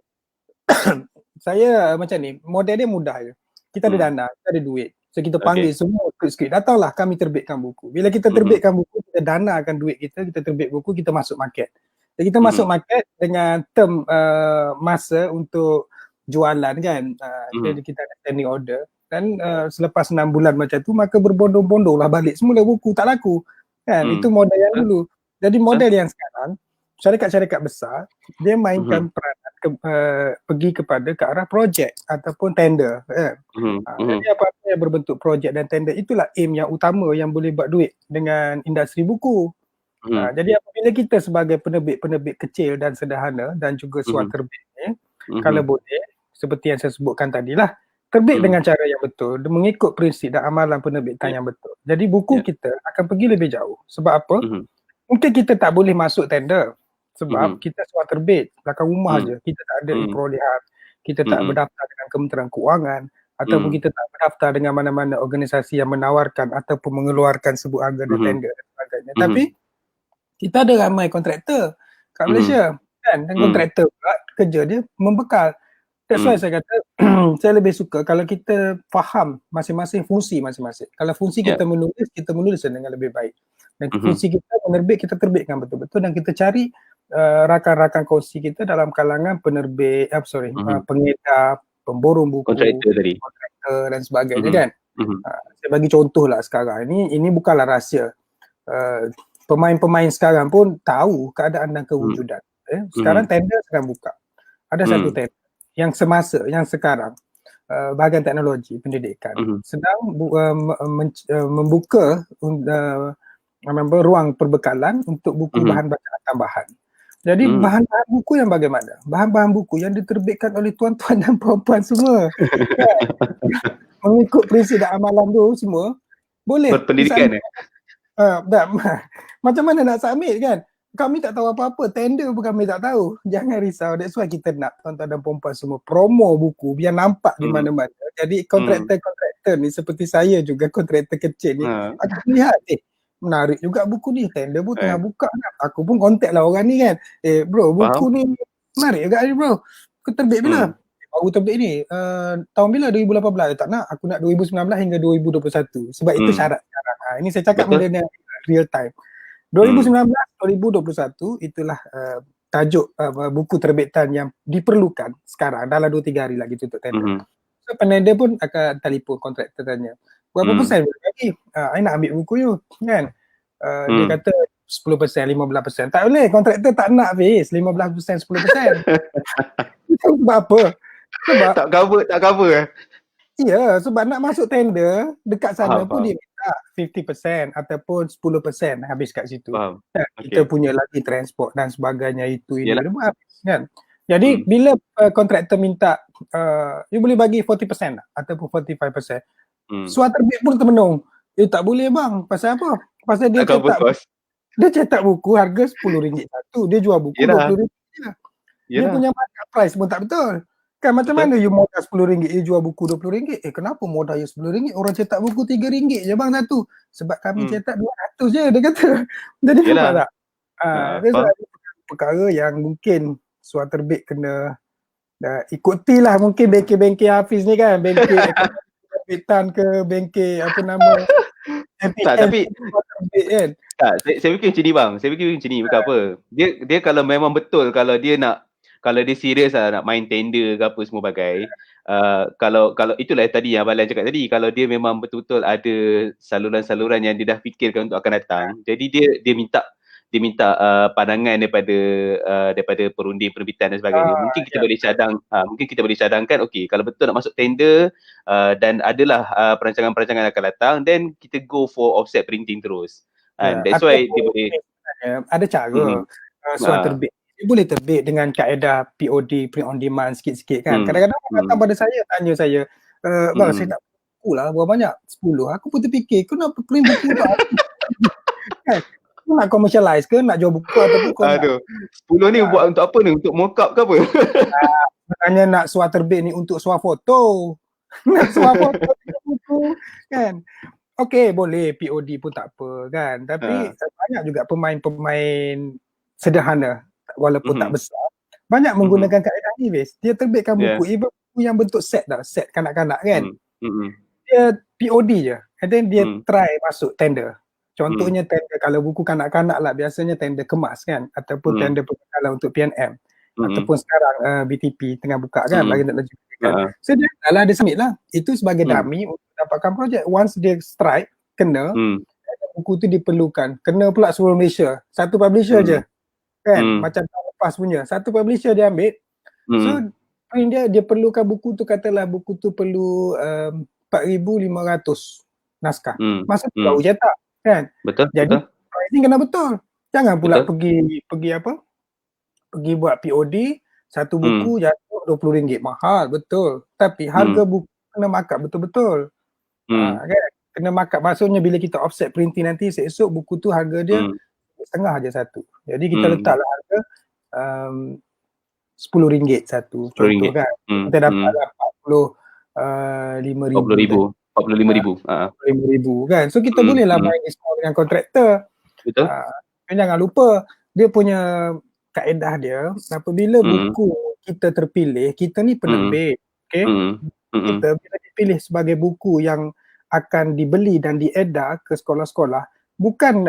Saya macam ni, model dia mudah je. Kita ada dana, kita ada duit. So kita panggil semua skrip-skrip, datanglah kami terbitkan buku. Bila kita terbitkan buku, kita danakan duit kita terbit buku, kita masuk market. Jadi kita masuk market dengan term masa untuk jualan kan. Jadi kita ada standing order. Dan selepas 6 bulan macam tu, maka berbondong-bondong lah balik semula buku, tak laku. Kan? Itu model yang dulu. Jadi model yang sekarang, syarikat-syarikat besar, dia mainkan peranan pergi kepada ke arah projek ataupun tender. Jadi apa-apa yang berbentuk projek dan tender, itulah aim yang utama yang boleh buat duit dengan industri buku. Jadi apabila kita sebagai penerbit kecil dan sederhana dan juga suaterbit ni, kalau boleh, seperti yang saya sebutkan tadilah, terbit dengan cara yang betul, mengikut prinsip dan amalan penerbitan yang betul. Jadi buku kita akan pergi lebih jauh. Sebab apa? Mungkin kita tak boleh masuk tender sebab kita suaterbit belakang rumah je, kita tak ada perolehan, kita tak berdaftar dengan Kementerian Kewangan ataupun kita tak berdaftar dengan mana-mana organisasi yang menawarkan ataupun mengeluarkan sebuah harga dan tender dan sebagainya. Tapi kita ada ramai kontraktor kat Malaysia kan, dan kontraktor pula kerja dia membekal. That's why saya kata saya lebih suka kalau kita faham masing-masing fungsi masing-masing. Kalau fungsi kita menulis dengan lebih baik. Dan fungsi kita menerbit, kita terbitkan betul-betul, dan kita cari rakan-rakan kongsi kita dalam kalangan penerbit, pengedar, pemborong buku, kontraktor dan sebagainya kan. Saya bagi contoh lah sekarang. Ini bukanlah rahsia. Pemain-pemain sekarang pun tahu keadaan dan kewujudan. Sekarang tender sedang buka. Ada satu tender yang semasa, yang sekarang, bahagian teknologi pendidikan sedang membuka ruang perbekalan untuk buku bahan bacaan tambahan. Jadi bahan-bahan buku yang bagaimana? Bahan-bahan buku yang diterbitkan oleh tuan-tuan dan puan-puan semua. Mengikut prinsip dan amalan tu semua, boleh. Berpendidikan macam mana nak submit kan? Kami tak tahu apa-apa, tender pun kami tak tahu. Jangan risau, that's why kita nak tuan-tuan dan puan-puan semua promo buku biar nampak di mana-mana. Jadi kontraktor ni seperti saya juga, kontraktor kecil ni akan lihat, menarik juga buku ni, tender pun tengah buka kan. Aku pun contact lah orang ni kan, bro buku ni menarik juga ni bro, aku terbit bila? Baru terbit ni, tahun bila? 2018. Tak nak, aku nak 2019 hingga 2021. Sebab itu syarat sekarang. Ini saya cakap benda real time. 2019-2021 itulah tajuk buku terbitan yang diperlukan sekarang, dalam 2-3 hari lagi tutup tender. So penender pun akan telefon kontraktor tanya, berapa persen boleh bagi? I nak ambil buku you kan. Dia kata 10%, 15%. Tak boleh, kontraktor tak nak Fiz 15%, 10%. Sebab apa? Sebab tak cover. Ya, sebab nak masuk tender dekat sana pun dia minta 50% ataupun 10% habis kat situ. Kita punya lagi transport dan sebagainya, itu ini semua habis kan. Jadi bila kontraktor minta you boleh bagi 40% tak? Ataupun 45%. Suaterbit pun termenung. Tak boleh bang. Pasal apa? Pasal dia cetak buku harga RM10 satu. Dia jual buku RM20 je. Dia punya market price pun tak betul. Kan macam mana you modal RM10, you jual buku RM20? Kenapa modal you RM10? Orang cetak buku RM3 je bang satu. Sebab kami cetak 200 je, dia kata. Jadi nampak tak? Perkara yang mungkin suaterbit kena ikutilah, mungkin bengkel-bengkel Hafiz ni kan, bengkel terbitan ke bengkel apa nama tapi kan? Saya fikir macam ni bang. Saya fikir macam ni, bukan apa. Dia kalau memang betul, kalau dia serius nak main tender ke apa semua bagai, kalau itulah tadi yang Abang cakap tadi, kalau dia memang betul-betul ada saluran-saluran yang dia dah fikirkan untuk akan datang, jadi dia minta pandangan daripada perunding penerbitan dan sebagainya. Mungkin kita boleh cadangkan, okey, kalau betul nak masuk tender dan adalah perancangan-perancangan akan datang, then kita go for offset printing terus. And that's why dia boleh ada cara. surat terbit. Dia boleh terbit dengan kaedah POD, print on demand sikit-sikit kan. Kadang-kadang orang datang pada saya, tanya saya, bang saya nak buku lah, berapa banyak? 10. Aku pun terfikir, kau nak print buku tak? Kan? Kau nak commercialize ke, nak jual buku ataupun kau nak 10 ni buat untuk apa ni? Untuk mock-up ke apa? sebenarnya nak surat terbit ni untuk suar foto. Nak suar foto buku kan. Okey, boleh POD pun tak apa kan. Tapi banyak juga pemain-pemain sederhana walaupun tak besar. Banyak menggunakan kaedah ni, Fiz. Dia terbitkan buku, even buku yang bentuk set kanak-kanak kan. Dia POD je. And then dia try masuk tender. Contohnya tender, kalau buku kanak-kanak lah biasanya tender kemas kan, ataupun tender perbekalan untuk PNM, ataupun sekarang BTP tengah buka kan, bagi nak laju kan. So dia lah, dia submit lah. Itu sebagai dummy untuk dapatkan projek. Once dia strike, kena, buku tu diperlukan. Kena pula seluruh Malaysia. Satu publisher je kan, macam tahun lepas punya. Satu publisher dia ambil. So print dia perlukan buku tu, katalah buku tu perlu 4,500 naskah. Masa tu baru cetak kan. Betul. Jadi pricing kena betul. Jangan pula pergi pergi buat POD, satu buku jatuh RM20. Mahal, betul. Tapi harga buku kena markup betul-betul. Kan? Kena markup. Maksudnya bila kita offset printing nanti, esok buku tu harga dia setengah je satu. Jadi kita letaklah harga RM10 satu. Contoh kan. Kita dapat 45,000 kan. So kita bolehlah main diskaun dengan kontraktor. Betul. Jangan lupa dia punya kaedah dia, apabila buku kita terpilih, kita ni penerbit, okey? Kita bila dipilih sebagai buku yang akan dibeli dan diedar ke sekolah-sekolah, bukan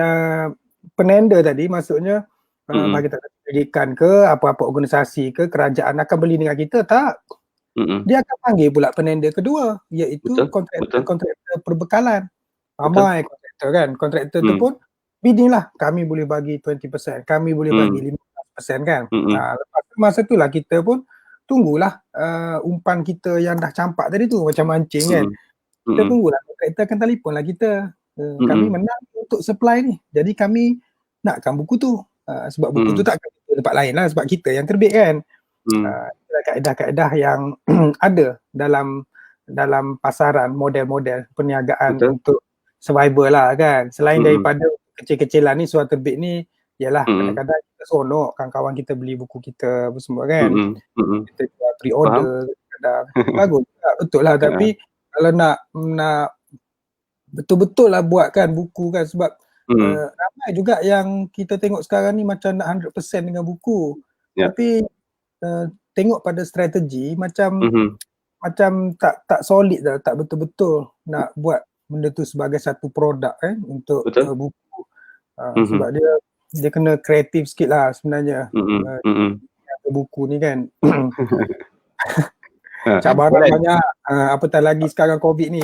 penender tadi, maksudnya bagi pendidikan ke, apa-apa organisasi ke, kerajaan akan beli dengan kita, tak. Dia akan panggil pula penender kedua, iaitu kontraktor perbekalan. Ramai kontraktor kan, kontraktor tu pun bidding lah, kami boleh bagi 20%, kami boleh bagi 15% kan. Lepas tu masa tu lah kita pun tunggulah umpan kita yang dah campak tadi tu, macam mancing kan. Kita tunggulah, kontraktor akan telefon lah kita, kami menang untuk supply ni, jadi kami nakkan buku tu. Sebab buku tu tak akan di tempat lain lah, sebab kita yang terbit kan. Kaedah-kaedah yang ada dalam pasaran, model-model perniagaan untuk survival lah kan. Selain daripada kecil-kecilan ni, surat terbit ni ialah kadang-kadang kita seronok kawan-kawan kita beli buku kita apa semua kan. Kita jual pre-order kadang bagus juga, betul lah. Tapi kalau nak betul-betul lah buat kan buku kan, sebab ramai juga yang kita tengok sekarang ni macam nak 100% dengan buku. Tapi tengok pada strategi macam tak solid dah, tak betul-betul nak buat benda tu sebagai satu produk untuk buku. Sebab dia kena kreatif sikit lah sebenarnya buku ni kan. Cabaran banyak, apatah lagi sekarang COVID ni.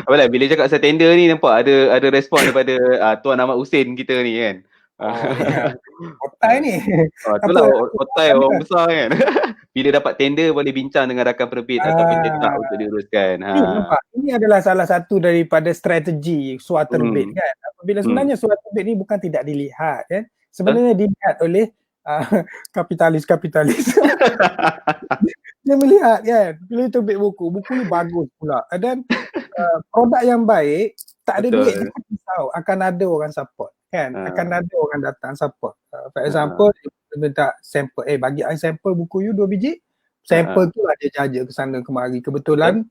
Apalah, bila cakap pasal tender ni nampak ada respon daripada Tuan Ahmad Hussein kita ni kan. Otai ni. Itulah otai orang besar kan. Bila dapat tender boleh bincang dengan rakan penerbit ataupun cetak untuk diuruskan. Ini adalah salah satu daripada strategi surat terbit kan. Apabila sebenarnya surat terbit ni bukan tidak dilihat kan. Sebenarnya dilihat oleh kapitalis. Dia melihat kan, bila terbit buku ni bagus pula. Dan produk yang baik, tak ada duit kita risau, akan ada orang support kan. Akan ada orang datang support. For example, dia minta sampel, bagi I sampel buku you 2 biji. Sampel tu lah dia jaja ke sana kemari. Kebetulan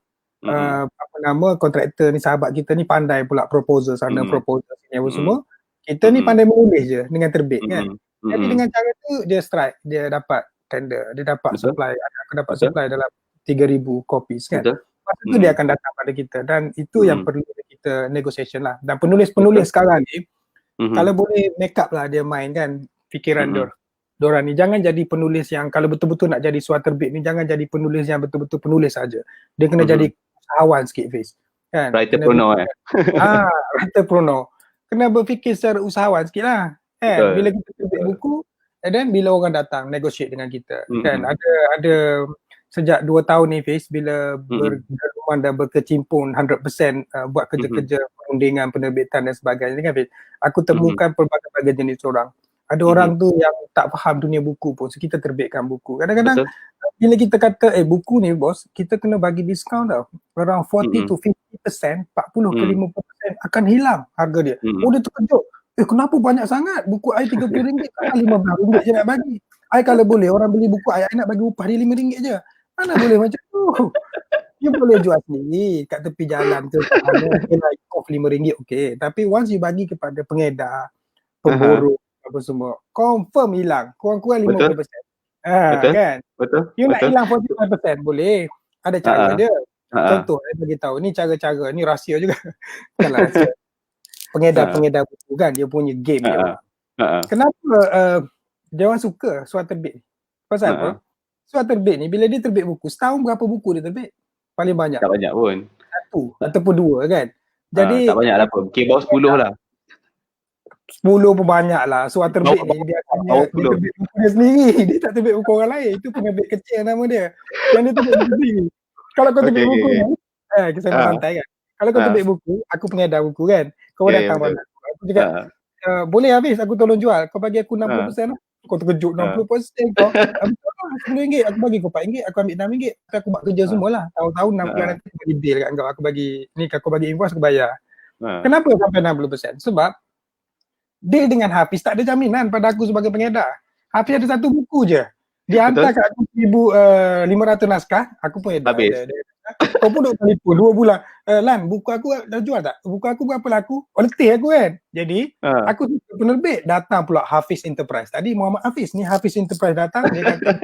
kontraktor ni, sahabat kita ni pandai pula proposal sana, proposal sini apa semua. Kita ni pandai menulis je dengan terbit kan. Jadi dengan cara tu dia strike, dia dapat tender, dia dapat supply, akan dapat supply dalam 3,000 copies kan. Masa tu dia akan datang pada kita, dan itu yang perlu kita negotiation lah. Dan penulis-penulis sekarang ni kalau boleh make up lah dia main kan fikiran diorang ni. Jangan jadi penulis yang, kalau betul-betul nak jadi surat terbit ni, jangan jadi penulis yang betul-betul penulis saja. Dia kena jadi usahawan sikit, Fiz kan. Writerpreneur writerpreneur. Kena berfikir secara usahawan sikit lah kan. Bila kita terbit buku, and then bila orang datang negotiate dengan kita kan. Ada sejak 2 tahun ni, Fiz, bila bergabungan dan berkecimpung 100% buat kerja-kerja perundingan, penerbitan dan sebagainya kan, Fiz, aku temukan pelbagai jenis orang. Ada orang tu yang tak faham dunia buku pun, so kita terbitkan buku. Kadang-kadang Betul. bila kita kata buku ni bos, kita kena bagi diskaun tau. Around 40 to 50%, 40 ke 50% akan hilang harga dia. Oh, dia terkejut. Kenapa banyak sangat? Buku I RM30 kan RM15 je nak bagi. I kalau boleh orang beli buku I nak bagi upah dia RM5 je. Mana boleh macam tu? You boleh jual sendiri kat tepi jalan tu, kat mana kena off RM5, okey. Tapi once you bagi kepada pengedar, pemborong, apa semua, confirm hilang. Kurang-kurang 50%. Betul. Kan? Betul. You nak hilang 45% boleh. Ada cara dia. Contoh, saya bagi tahu. Ni cara-cara, ni rahsia juga. Bukanlah rahsia. Pengedar-pengedar buku kan, dia punya game dia orang. Kenapa dia orang suka surat terbit ni? Pasal apa? Surat terbit ni, bila dia terbit buku, setahun berapa buku dia terbit? Paling banyak. Tak banyak pun. 1 ataupun 2 kan. Jadi tak banyak lah pun. Mungkin bawah 10 lah. 10 pun banyak lah. Surat terbit ni biasanya dia terbit buku dia sendiri. Dia tak terbit buku orang lain. Itu penerbit kecil nama dia. Yang dia terbit buku sendiri. Kalau kau terbit buku ni, saya nak santai kan. Kalau kau terbit buku, aku pengedar buku kan. Kau datang mana aku. Aku cakap, boleh habis aku tolong jual. Kau bagi aku 60% lah. Kau terkejut 60% kau. RM10 aku bagi kau RM4, aku ambil RM6. Aku buat kerja semualah. Tahun-tahun 6 bulan nanti aku bagi bill kat kau. Aku bagi ni, kau bagi invoice aku bayar. Kenapa sampai 60%? Sebab deal dengan Hafiz tak ada jaminan pada aku sebagai pengedar. Hafiz ada 1 buku je. Dia hantar kat aku 1,500 naskah, aku pun edar. Kau pun duk telefon 2 bulan. Lan, buku aku dah jual tak? Buku aku berapa laku? Oh, letih aku kan. Jadi, aku penerbit datang pula Hafiz Enterprise. Tadi Muhammad Hafiz ni, Hafiz Enterprise datang, dia kata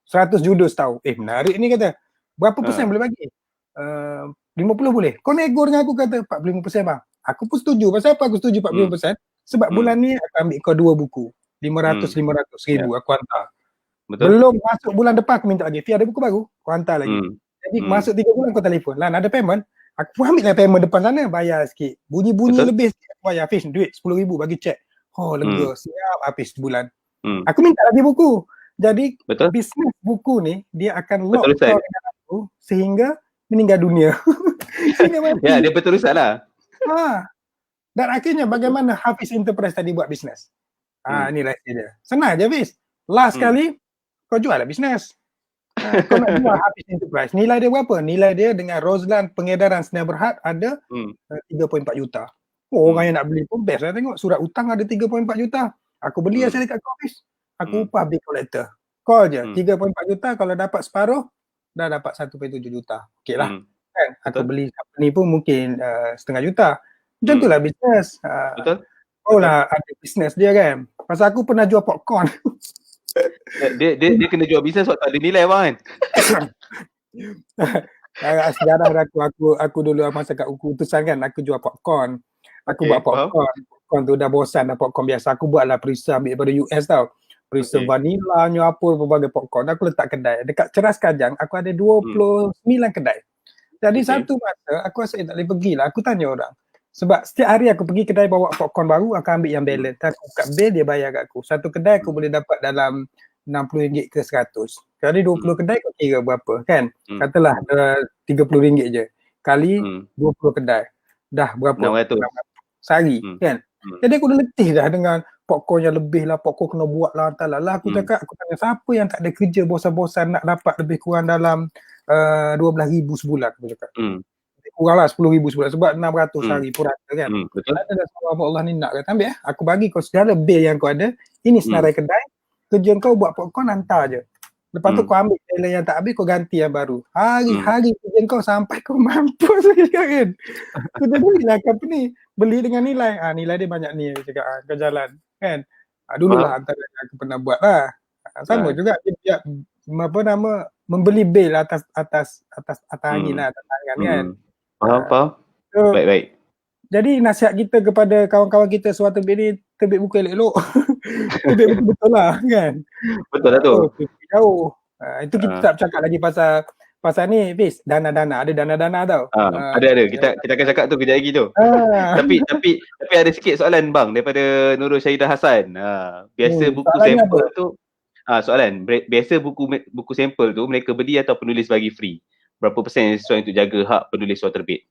100 judul setahun. Menarik ni kata. Berapa persen boleh bagi? 50 boleh. Kau nego dengan aku kata 45% bang. Aku pun setuju. Pasal apa aku setuju 45%? Sebab bulan ni aku ambil kau 2 buku. 500 ribu aku hantar. Betul? Belum masuk bulan depan aku minta lagi. Fia ada buku baru, kau hantar lagi. Jadi masuk 3 bulan kau telefon. Lan ada payment? Aku pun ambil lah payment depan sana, bayar sikit. Bunyi-bunyi lebih sikit. Aku bayar Hafiz duit RM10,000 bagi cek. Oh lega, siap Hafiz sebulan. Aku minta lagi buku. Jadi bisnes buku ni dia akan lock kau dengan aku sehingga meninggal dunia. Ya, dia berterusan lah. Dan akhirnya bagaimana Hafiz Enterprise tadi buat bisnes? Ni rahsia dia. Senang je Hafiz. Last kali kau jual lah bisnes. Kau nak jual Hafiz Enterprise. Nilai dia berapa? Nilai dia dengan Rozlan pengedaran Sdn Bhd ada 3.4 juta. Orang yang nak beli pun best lah tengok. Surat hutang ada 3.4 juta. Aku beli asal dekat Hafiz. Aku upah big collector. Call je. 3.4 juta kalau dapat separuh dah dapat 1.7 juta. Okey lah. Kan? Aku beli company pun mungkin setengah juta. Macam tu lah bisnes. Betul. Oh lah ada bisnes dia kan. Pasal aku pernah jual popcorn. Dia kena jual bisnes sebab tak ada nilai bang kan. Sejarah aku dulu masa kat utusan kan, aku jual popcorn. Aku buat popcorn. Popcorn tu dah bosan dah popcorn biasa. Aku buatlah perisa ambil daripada US tau. Perisa vanilla, apa berbagai popcorn. Aku letak kedai. Dekat Ceras Kajang aku ada 29 kedai. Jadi satu masa aku rasa tak boleh pergilah. Aku tanya orang. Sebab setiap hari aku pergi kedai bawa popcorn baru, aku ambil yang balance. Aku buka bil, dia bayar kat aku. Satu kedai aku boleh dapat dalam RM60 ke RM100. Kali 20 kedai kau kira berapa kan? Katalah RM30 je. Kali 20 kedai. Dah berapa? 600 sehari kan? Jadi aku dah letih dah dengan popcorn yang lebih lah. Popcorn kena buat lah. Entahlah. Aku cakap, aku tanya siapa yang tak ada kerja bosan-bosan nak dapat lebih kurang dalam RM12,000 sebulan. Aku cakap. Kuranglah RM10,000 sebulan sebab RM600 hari purata kan. Betul. Ada dah sama Allah ni nak kata ambil aku bagi kau segala bil yang kau ada. Ini senarai kedai. Kerja kau buat popcorn hantar je. Lepas tu kau ambil nilai yang tak habis kau ganti yang baru. Hari-hari kerja kau sampai kau mampus kan. Kau belilah company. Beli dengan nilai. Nilai dia banyak ni cakap kau jalan kan. Dululah antara yang aku pernah buat lah. Sama juga dia apa nama membeli bil atas angin lah, atas tangan kan. Faham. Baik. Jadi nasihat kita kepada kawan-kawan kita suara terbit ni, terbit buku elok-elok. Terbit buku betul lah kan. Betul lah tu. Jauh. Itu kita tak cakap lagi pasal ni Fiz, dana-dana. Ada dana-dana tau. Ada. Kita akan cakap tu kejap lagi tu. Tapi ada sikit soalan bang daripada Nurul Syahidah Hassan. Biasa buku sampel tu soalan, biasa buku sampel tu mereka beli atau penulis bagi free? Berapa persen yang sesuai untuk jaga hak penulis surat terbit?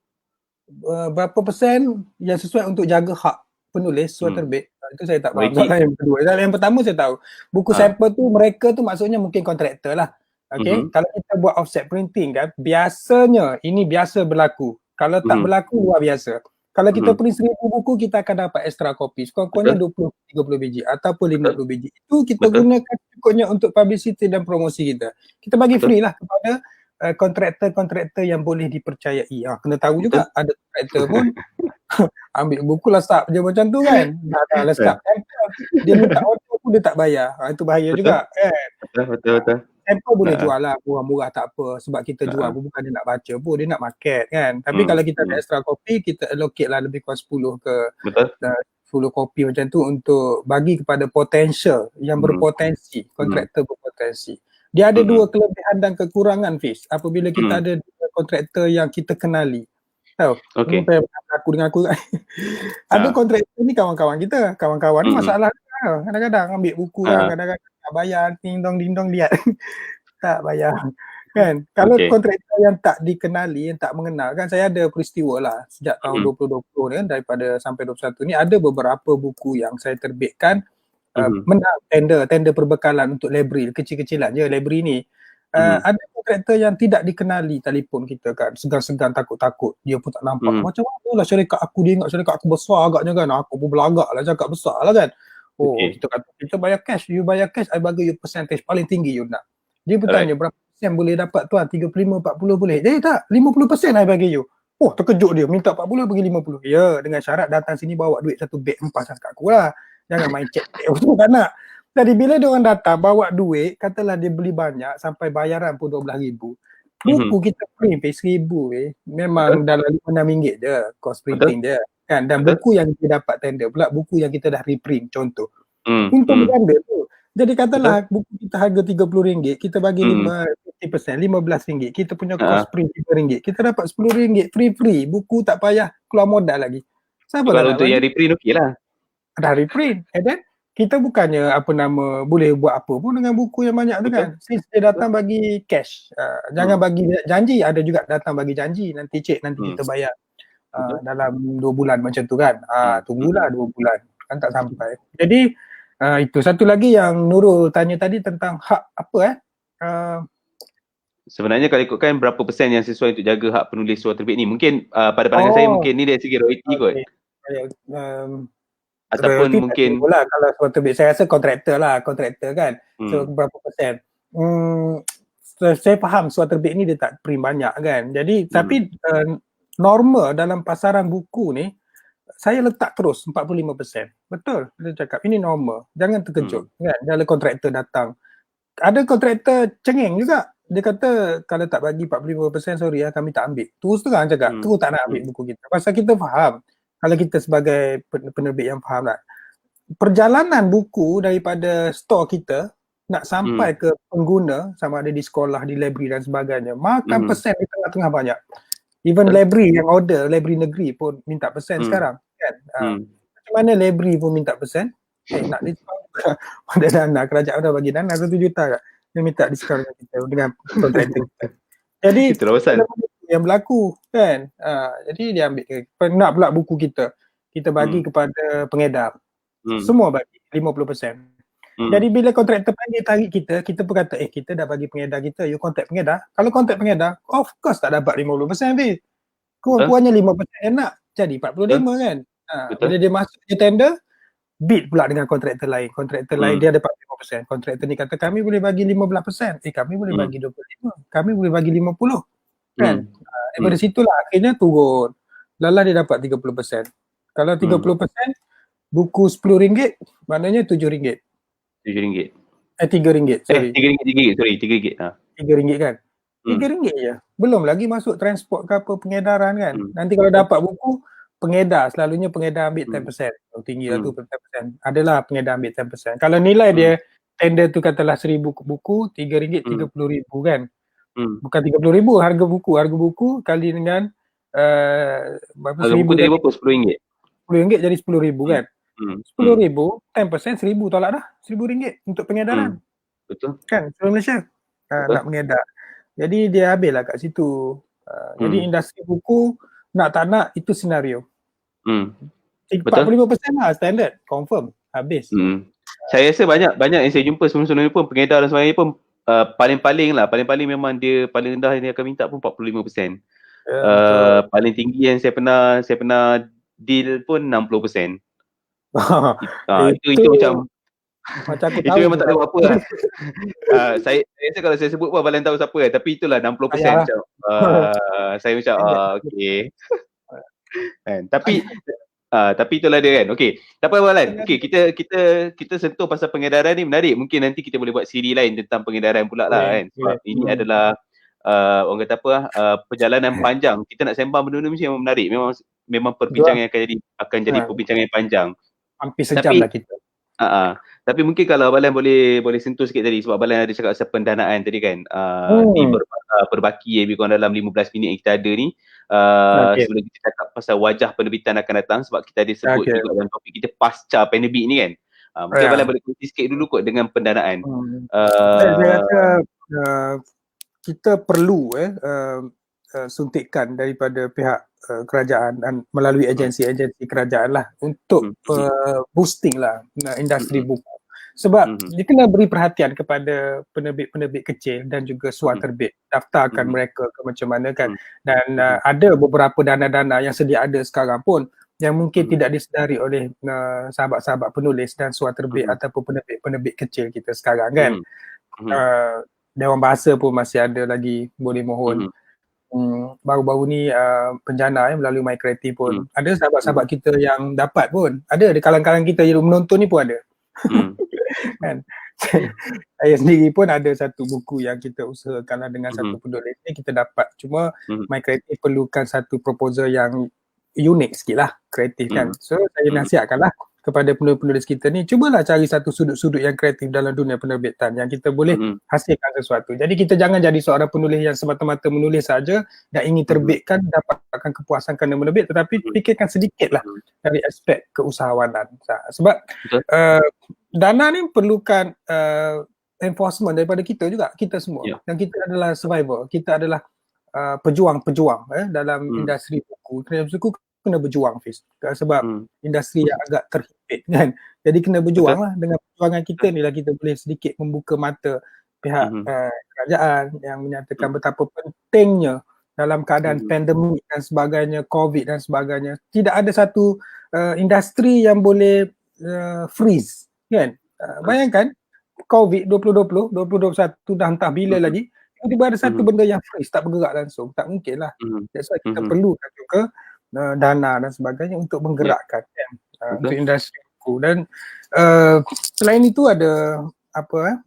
Berapa persen yang sesuai untuk jaga hak penulis surat terbit? Itu saya tak faham. Wajib. Soalan yang kedua. Soalan yang pertama saya tahu. Buku sampel tu mereka tu maksudnya mungkin kontraktor lah. Okay. Kalau kita buat offset printing kan, biasanya ini biasa berlaku. Kalau tak berlaku luar biasa. Kalau kita print 1,000 buku, kita akan dapat extra copy. Sekurang-kurangnya 20-30 biji ataupun 50 biji. Itu kita gunakan cukupnya untuk publicity dan promosi kita. Kita bagi free lah kepada kontraktor-kontraktor yang boleh dipercayai. Kena tahu juga ada kontraktor pun ambil buku lah start je macam tu kan. Dah lah start. Dia minta order pun dia tak bayar. Itu bahaya juga kan. Betul. Sampel boleh jual lah, murah-murah tak apa. Sebab kita jual pun bukan dia nak baca pun, dia nak market kan. Tapi kalau kita ada extra copy, kita allocate lah lebih kurang 10 ke 10 kopi macam tu untuk bagi kepada potential yang berpotensi, kontraktor berpotensi. Dia ada dua kelebihan dan kekurangan, Fiz. Apabila kita ada kontraktor yang kita kenali. Tahu? Okay. Aku dengan aku ada kontraktor ni kawan-kawan kita. Kawan-kawan ni masalah kadang-kadang ambil buku kadang-kadang tak bayar, ding-dong lihat. Tak bayar. Kan? Kalau kontraktor yang tak dikenali, yang tak mengenal kan, saya ada peristiwa lah sejak tahun 2020 ni kan, daripada sampai 21 ni ada beberapa buku yang saya terbitkan menang tender perbekalan untuk library, kecil-kecilan je library ni. Ada kontraktor yang tidak dikenali telefon kita kan, segan-segan takut-takut, dia pun tak nampak macam mana lah syarikat aku, dia ingat syarikat aku besar agaknya kan, aku pun belagak lah cakap besar lah kan. Kita kata kita bayar cash, you bayar cash, I bagi you percentage paling tinggi you nak. Dia bertanya berapa persen boleh dapat tuan, 35-40 boleh? Tak, 50% I bagi you. Terkejut dia, minta 40 bagi 50. Ya, dengan syarat datang sini bawa duit satu beg empas kat aku lah. Jangan main cek tu tak nak. Jadi bila dia orang datang bawa duit, katalah dia beli banyak sampai bayaran pun RM12,000. Buku kita print RM1,000 memang dalam RM5-6 je cost printing dia kan. Dan buku yang kita dapat tender pula buku yang kita dah reprint contoh. Untuk berganda tu. Jadi katalah buku kita harga RM30, kita bagi 50%, RM15. Kita punya cost print RM3. Kita dapat RM10 free. Buku tak payah keluar modal lagi. Siapa kalau untuk yang reprint okey lah. Dah reprint. And then kita bukannya boleh buat apa pun dengan buku yang banyak tu kan. Since dia datang bagi cash. Jangan bagi janji, ada juga datang bagi janji. Nanti nanti kita bayar dalam 2 bulan macam tu kan. Tunggulah 2 bulan. Kan tak sampai. Jadi itu satu lagi yang Nurul tanya tadi tentang hak apa sebenarnya kalau ikutkan berapa persen yang sesuai untuk jaga hak penulis surat terbit ni? Mungkin pada pandangan saya mungkin ni dari segi royalty kot. Ataupun mungkin kalau surat terbit saya rasa kontraktor kan. So berapa persen? Saya faham surat terbit ni dia tak print banyak kan. Jadi tapi norma dalam pasaran buku ni saya letak terus 45%. Betul, dia cakap ini normal. Jangan terkejut kan kalau kontraktor datang. Ada kontraktor cengeng juga. Dia kata kalau tak bagi 45% sorry kami tak ambil. Terus terang cakap, terus tak nak ambil buku kita. Pasal kita faham. Kalau kita sebagai penerbit yang faham lah. Perjalanan buku daripada store kita nak sampai ke pengguna sama ada di sekolah, di library dan sebagainya. Makan persen di tengah-tengah banyak. Even library yang order, library negeri pun minta persen sekarang kan. Macam mana library pun minta persen? Nak diskaun pada dana, kerajaan dah bagi dana 1 juta kat. Dia minta diskaun dengan kita dengan kontraktor kita. Jadi yang berlaku kan. Jadi dia ambil nak pula buku kita bagi kepada pengedar. Semua bagi 50%. Jadi bila kontraktor panggil tarik kita pun kata kita dah bagi pengedar kita, you contact pengedar. Kalau contact pengedar, of course tak dapat 50% ni. Kurang-kurangnya 5% yang nak, jadi 45 kan. Bila dia masuk je tender, bid pula dengan kontraktor lain. Kontraktor lain dia dapat 5%. Kontraktor ni kata kami boleh bagi 15%. Kami boleh bagi 25. Kami boleh bagi 50. Kan? Daripada situlah akhirnya turun. Lala dia dapat 30%. Kalau 30%, buku RM10, maknanya RM7. RM7. RM3, sorry. RM3, sorry. RM3 kan? RM3 je. Belum lagi masuk transport ke apa, pengedaran kan. Nanti kalau dapat buku, pengedar, selalunya pengedar ambil 10%. Tinggi lah tu 10%. Adalah pengedar ambil 10%. Kalau nilai dia, tender tu katalah 1,000 buku, RM3, RM30,000 kan. Bukan RM30,000, harga buku kali dengan berapa? Harga buku dia berapa? RM10. RM10 jadi RM10,000 kan. RM10,000, 10% RM1,000 tolak dah. RM1,000 untuk pengedaran. Betul. Kan, seluruh Malaysia nak mengedar. Jadi dia habis lah kat situ. Jadi industri buku nak tak nak itu senario. 45% lah standard, confirm. habis. Saya rasa banyak yang saya jumpa sebelum-sebelum ni pun pengedar dan sebagainya pun paling-paling memang dia paling rendah yang dia akan minta pun 45%. Betul. Paling tinggi yang saya pernah deal pun 60%. Itu macam aku itu tahu memang tu tak ada apa lah. Saya rasa kalau saya sebut pun abang tahu siapa kan, tapi itulah 60% macam saya macam okey. Kan? Tapi itulah dia kan. Okey. Tak apa Alan. Okey, kita sentuh pasal pengedaran ni menarik. Mungkin nanti kita boleh buat siri lain tentang pengedaran pula lah kan. Sebab ini adalah orang kata apa perjalanan panjang. Kita nak sembang benda ni mesti memang menarik. Memang perbincangan yang akan jadi perbincangan yang panjang. Hampir sejam lah kita. Tapi mungkin kalau Abalan boleh sentuh sikit tadi sebab Abalan ada cakap pasal pendanaan tadi kan. Di berbaki lebih kurang dalam 15 minit yang kita ada ni. Sebelum kita cakap pasal wajah penerbitan akan datang sebab kita ada sebut juga dalam topik kita pasca pandemik ni kan. Mungkin Abalan boleh kongsi sikit dulu kot dengan pendanaan. Saya rasa kita perlu suntikan daripada pihak kerajaan dan melalui agensi-agensi kerajaan lah untuk boosting lah industri buku. Sebab dia kena beri perhatian kepada penerbit-penerbit kecil dan juga suaterbit, daftarkan mereka ke macam mana kan. Dan ada beberapa dana-dana yang sedia ada sekarang pun yang mungkin tidak disedari oleh sahabat-sahabat penulis dan suaterbit ataupun penerbit-penerbit kecil kita sekarang kan. Dewan Bahasa pun masih ada lagi boleh mohon. Baru-baru ni Penjana melalui My Creative pun ada sahabat-sahabat kita yang dapat pun. Ada di kalangan kita yang menonton ni pun ada. Kan? Saya sendiri pun ada satu buku yang kita usahakanlah dengan satu penulis ni kita dapat. Cuma My Creative perlukan satu proposal yang unik sikit lah, kreatif kan. So saya nasihatkanlah kepada penulis-penulis kita ni, cubalah cari satu sudut-sudut yang kreatif dalam dunia penerbitan yang kita boleh hasilkan sesuatu. Jadi kita jangan jadi seorang penulis yang semata-mata menulis saja dan ingin terbitkan, dapatkan kepuasan kerana menerbit, tetapi fikirkan sedikit lah dari aspek keusahawanan. Sebab dana ni perlukan enforcement daripada kita juga, kita semua. Dan kita adalah survivor, kita adalah pejuang-pejuang dalam industri buku. Kena berjuang Fiz. Sebab industri yang agak terhimpit kan. Jadi kena berjuang lah. Dengan perjuangan kita ni lah kita boleh sedikit membuka mata pihak kerajaan yang menyatakan betapa pentingnya dalam keadaan pandemik dan sebagainya, COVID dan sebagainya. Tidak ada satu industri yang boleh freeze kan. Bayangkan COVID 2020, 2021 dah entah bila lagi, tiba-tiba ada satu benda yang freeze, tak bergerak langsung. Tak mungkin lah. That's why kita perlukan juga dana dan sebagainya untuk menggerakkan untuk industri buku. Dan selain itu ada apa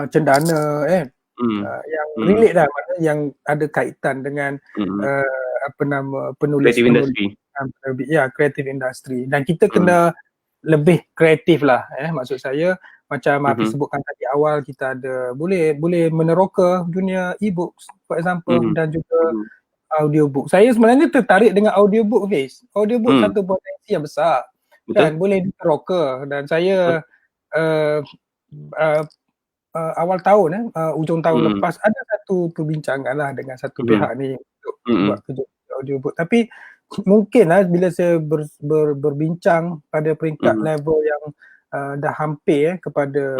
cendana yang relate lah, yang ada kaitan dengan penulis creative industry. Dan kita kena lebih kreatif lah maksud saya. Macam Hafiz sebutkan tadi awal, kita ada boleh meneroka dunia e-books for example, dan juga audiobook. Saya sebenarnya tertarik dengan audiobook Fiz. Audiobook satu potensi yang besar. Kan boleh diteroka. Dan saya awal tahun ujung tahun lepas ada satu perbincangan lah dengan satu pihak ni untuk buat kerja audiobook. Tapi mungkin lah bila saya berbincang pada peringkat level yang dah hampir kepada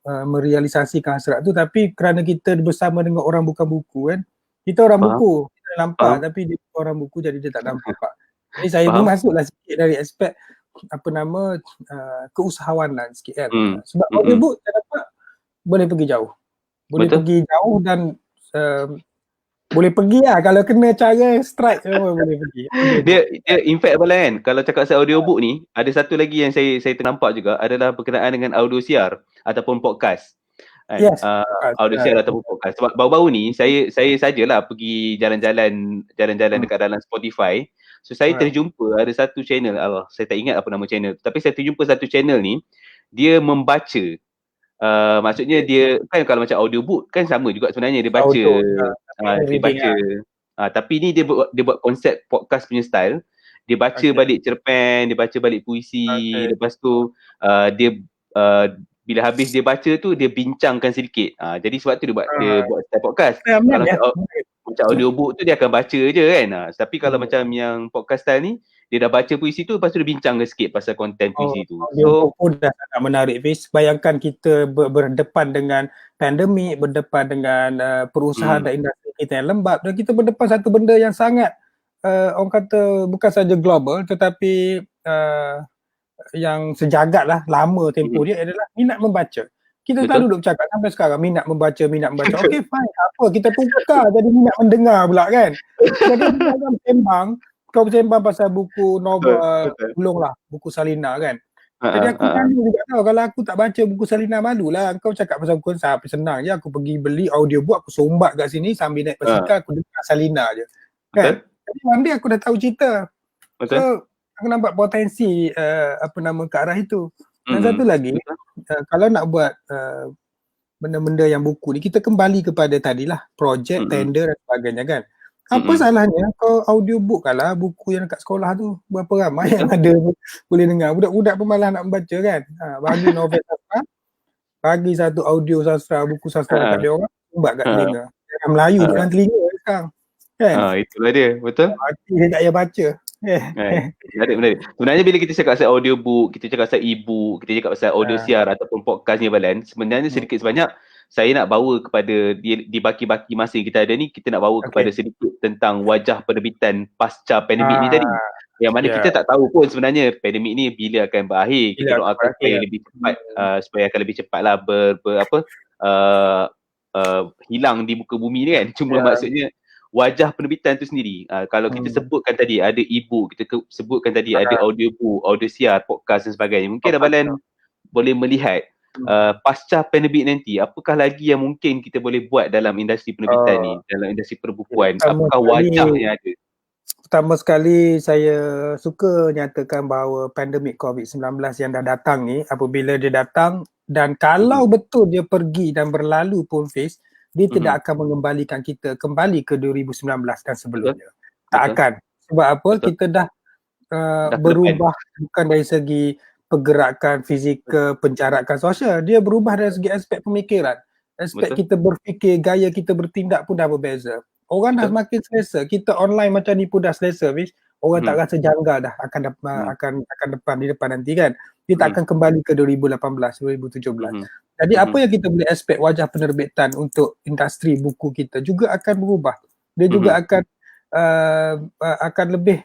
merealisasikan hasrat tu, tapi kerana kita bersama dengan orang bukan buku kan, kita orang buku kita nampak, tapi dia orang buku jadi dia tak nampak. Jadi saya pun masuklah sikit dari aspek keusahawanan sikit kan. Sebab audiobook saya dapat boleh pergi jauh. Pergi jauh dan boleh pergi lah kalau kena cara strike semua boleh pergi. Dia in fact Abang kan, kalau cakap pasal audiobook ni, ada satu lagi yang saya ternampak juga adalah berkenaan dengan audio siar ataupun podcast. Yes. Audio siar ataupun podcast. Sebab baru-baru ni saya sajalah pergi jalan-jalan dekat dalam Spotify. So saya terjumpa ada satu channel, saya tak ingat apa nama channel, tapi saya terjumpa satu channel ni, dia membaca. Maksudnya dia kan kalau macam audiobook kan sama juga sebenarnya, dia baca. Dia baca. Tapi ni dia buat konsep podcast punya style. Dia baca balik cerpen, dia baca balik puisi, lepas tu dia bila habis dia baca tu dia bincangkan sedikit. Jadi sebab tu dia buat style podcast. Kalau macam audiobook tu dia akan baca je kan. Tapi kalau macam yang podcast style ni, dia dah baca puisi tu, lepas tu dia bincang sikit pasal konten puisi tu. Audiobook pun dah sangat menarik, Fiz. Bayangkan kita berdepan dengan pandemik, berdepan dengan perusahaan dan industri kita yang lembab, dan kita berdepan satu benda yang sangat orang kata bukan saja global tetapi yang sejagat lah, lama tempoh dia adalah minat membaca. Kita tak duduk cakap sampai sekarang minat membaca. Okay, fine. Apa? Kita tukar jadi minat mendengar pula kan. Jadi dalam sembang, kau sembang pasal buku novel, belum lah, buku Salina kan. Jadi aku malu juga tahu, kalau aku tak baca buku Salina malulah. Kau cakap pasal buku sampai senang je, aku pergi beli audiobook, aku sombat kat sini sambil naik basikal, aku dengar Salina je. Kan? Jadi one day aku dah tahu cerita. So, aku nampak potensi ke arah itu. Dan satu lagi, kalau nak buat benda-benda yang buku ni, kita kembali kepada tadilah projek, tender dan sebagainya kan. Apa salahnya kau audiobook lah buku yang dekat sekolah tu, berapa ramai yang ada boleh dengar. Budak-budak pun malah nak membaca kan. Bagi novel sastra, bagi satu audio sastra, buku sastra dekat dia orang, buat kat telinga. Yang Melayu duduk dalam telinga sekarang. Kan? Itulah dia, betul. Hati dia tak payah baca. Menarik. Sebenarnya bila kita cakap pasal audiobook, kita cakap pasal e-book, kita cakap pasal audio siar ataupun podcast ni Balan, sebenarnya sedikit sebanyak saya nak bawa kepada di baki-baki masa yang kita ada ni, kita nak bawa kepada sedikit tentang wajah penerbitan pasca pandemik ni tadi. Yang mana kita tak tahu pun sebenarnya pandemik ni bila akan berakhir. Kita doakan supaya lebih cepat, supaya akan lebih cepatlah hilang di muka bumi ni kan. Cuma maksudnya wajah penerbitan tu sendiri, kalau kita sebutkan tadi ada e-book, kita sebutkan tadi ada audiobook, audio siar, podcast dan sebagainya, mungkin Abalan boleh melihat pasca pandemik nanti, apakah lagi yang mungkin kita boleh buat dalam industri penerbitan ni, dalam industri perbukuan, apakah wajah yang ada? Pertama sekali saya suka nyatakan bahawa pandemik COVID-19 yang dah datang ni, apabila dia datang dan kalau betul dia pergi dan berlalu pun Fiz, dia tidak akan mengembalikan kita kembali ke 2019 dan sebelumnya. Tak akan. Sebab apa? Kita dah berubah bukan dari segi pergerakan fizikal, pencarakan sosial. Dia berubah dari segi aspek pemikiran. Aspek kita berfikir, gaya kita bertindak pun dah berbeza. Orang dah semakin selesa. Kita online macam ni pun dah selesa. Orang tak rasa janggal dah akan depan di depan nanti kan. Dia tak akan kembali ke 2018, 2017. Jadi apa yang kita boleh expect wajah penerbitan untuk industri buku kita juga akan berubah. Dia juga akan lebih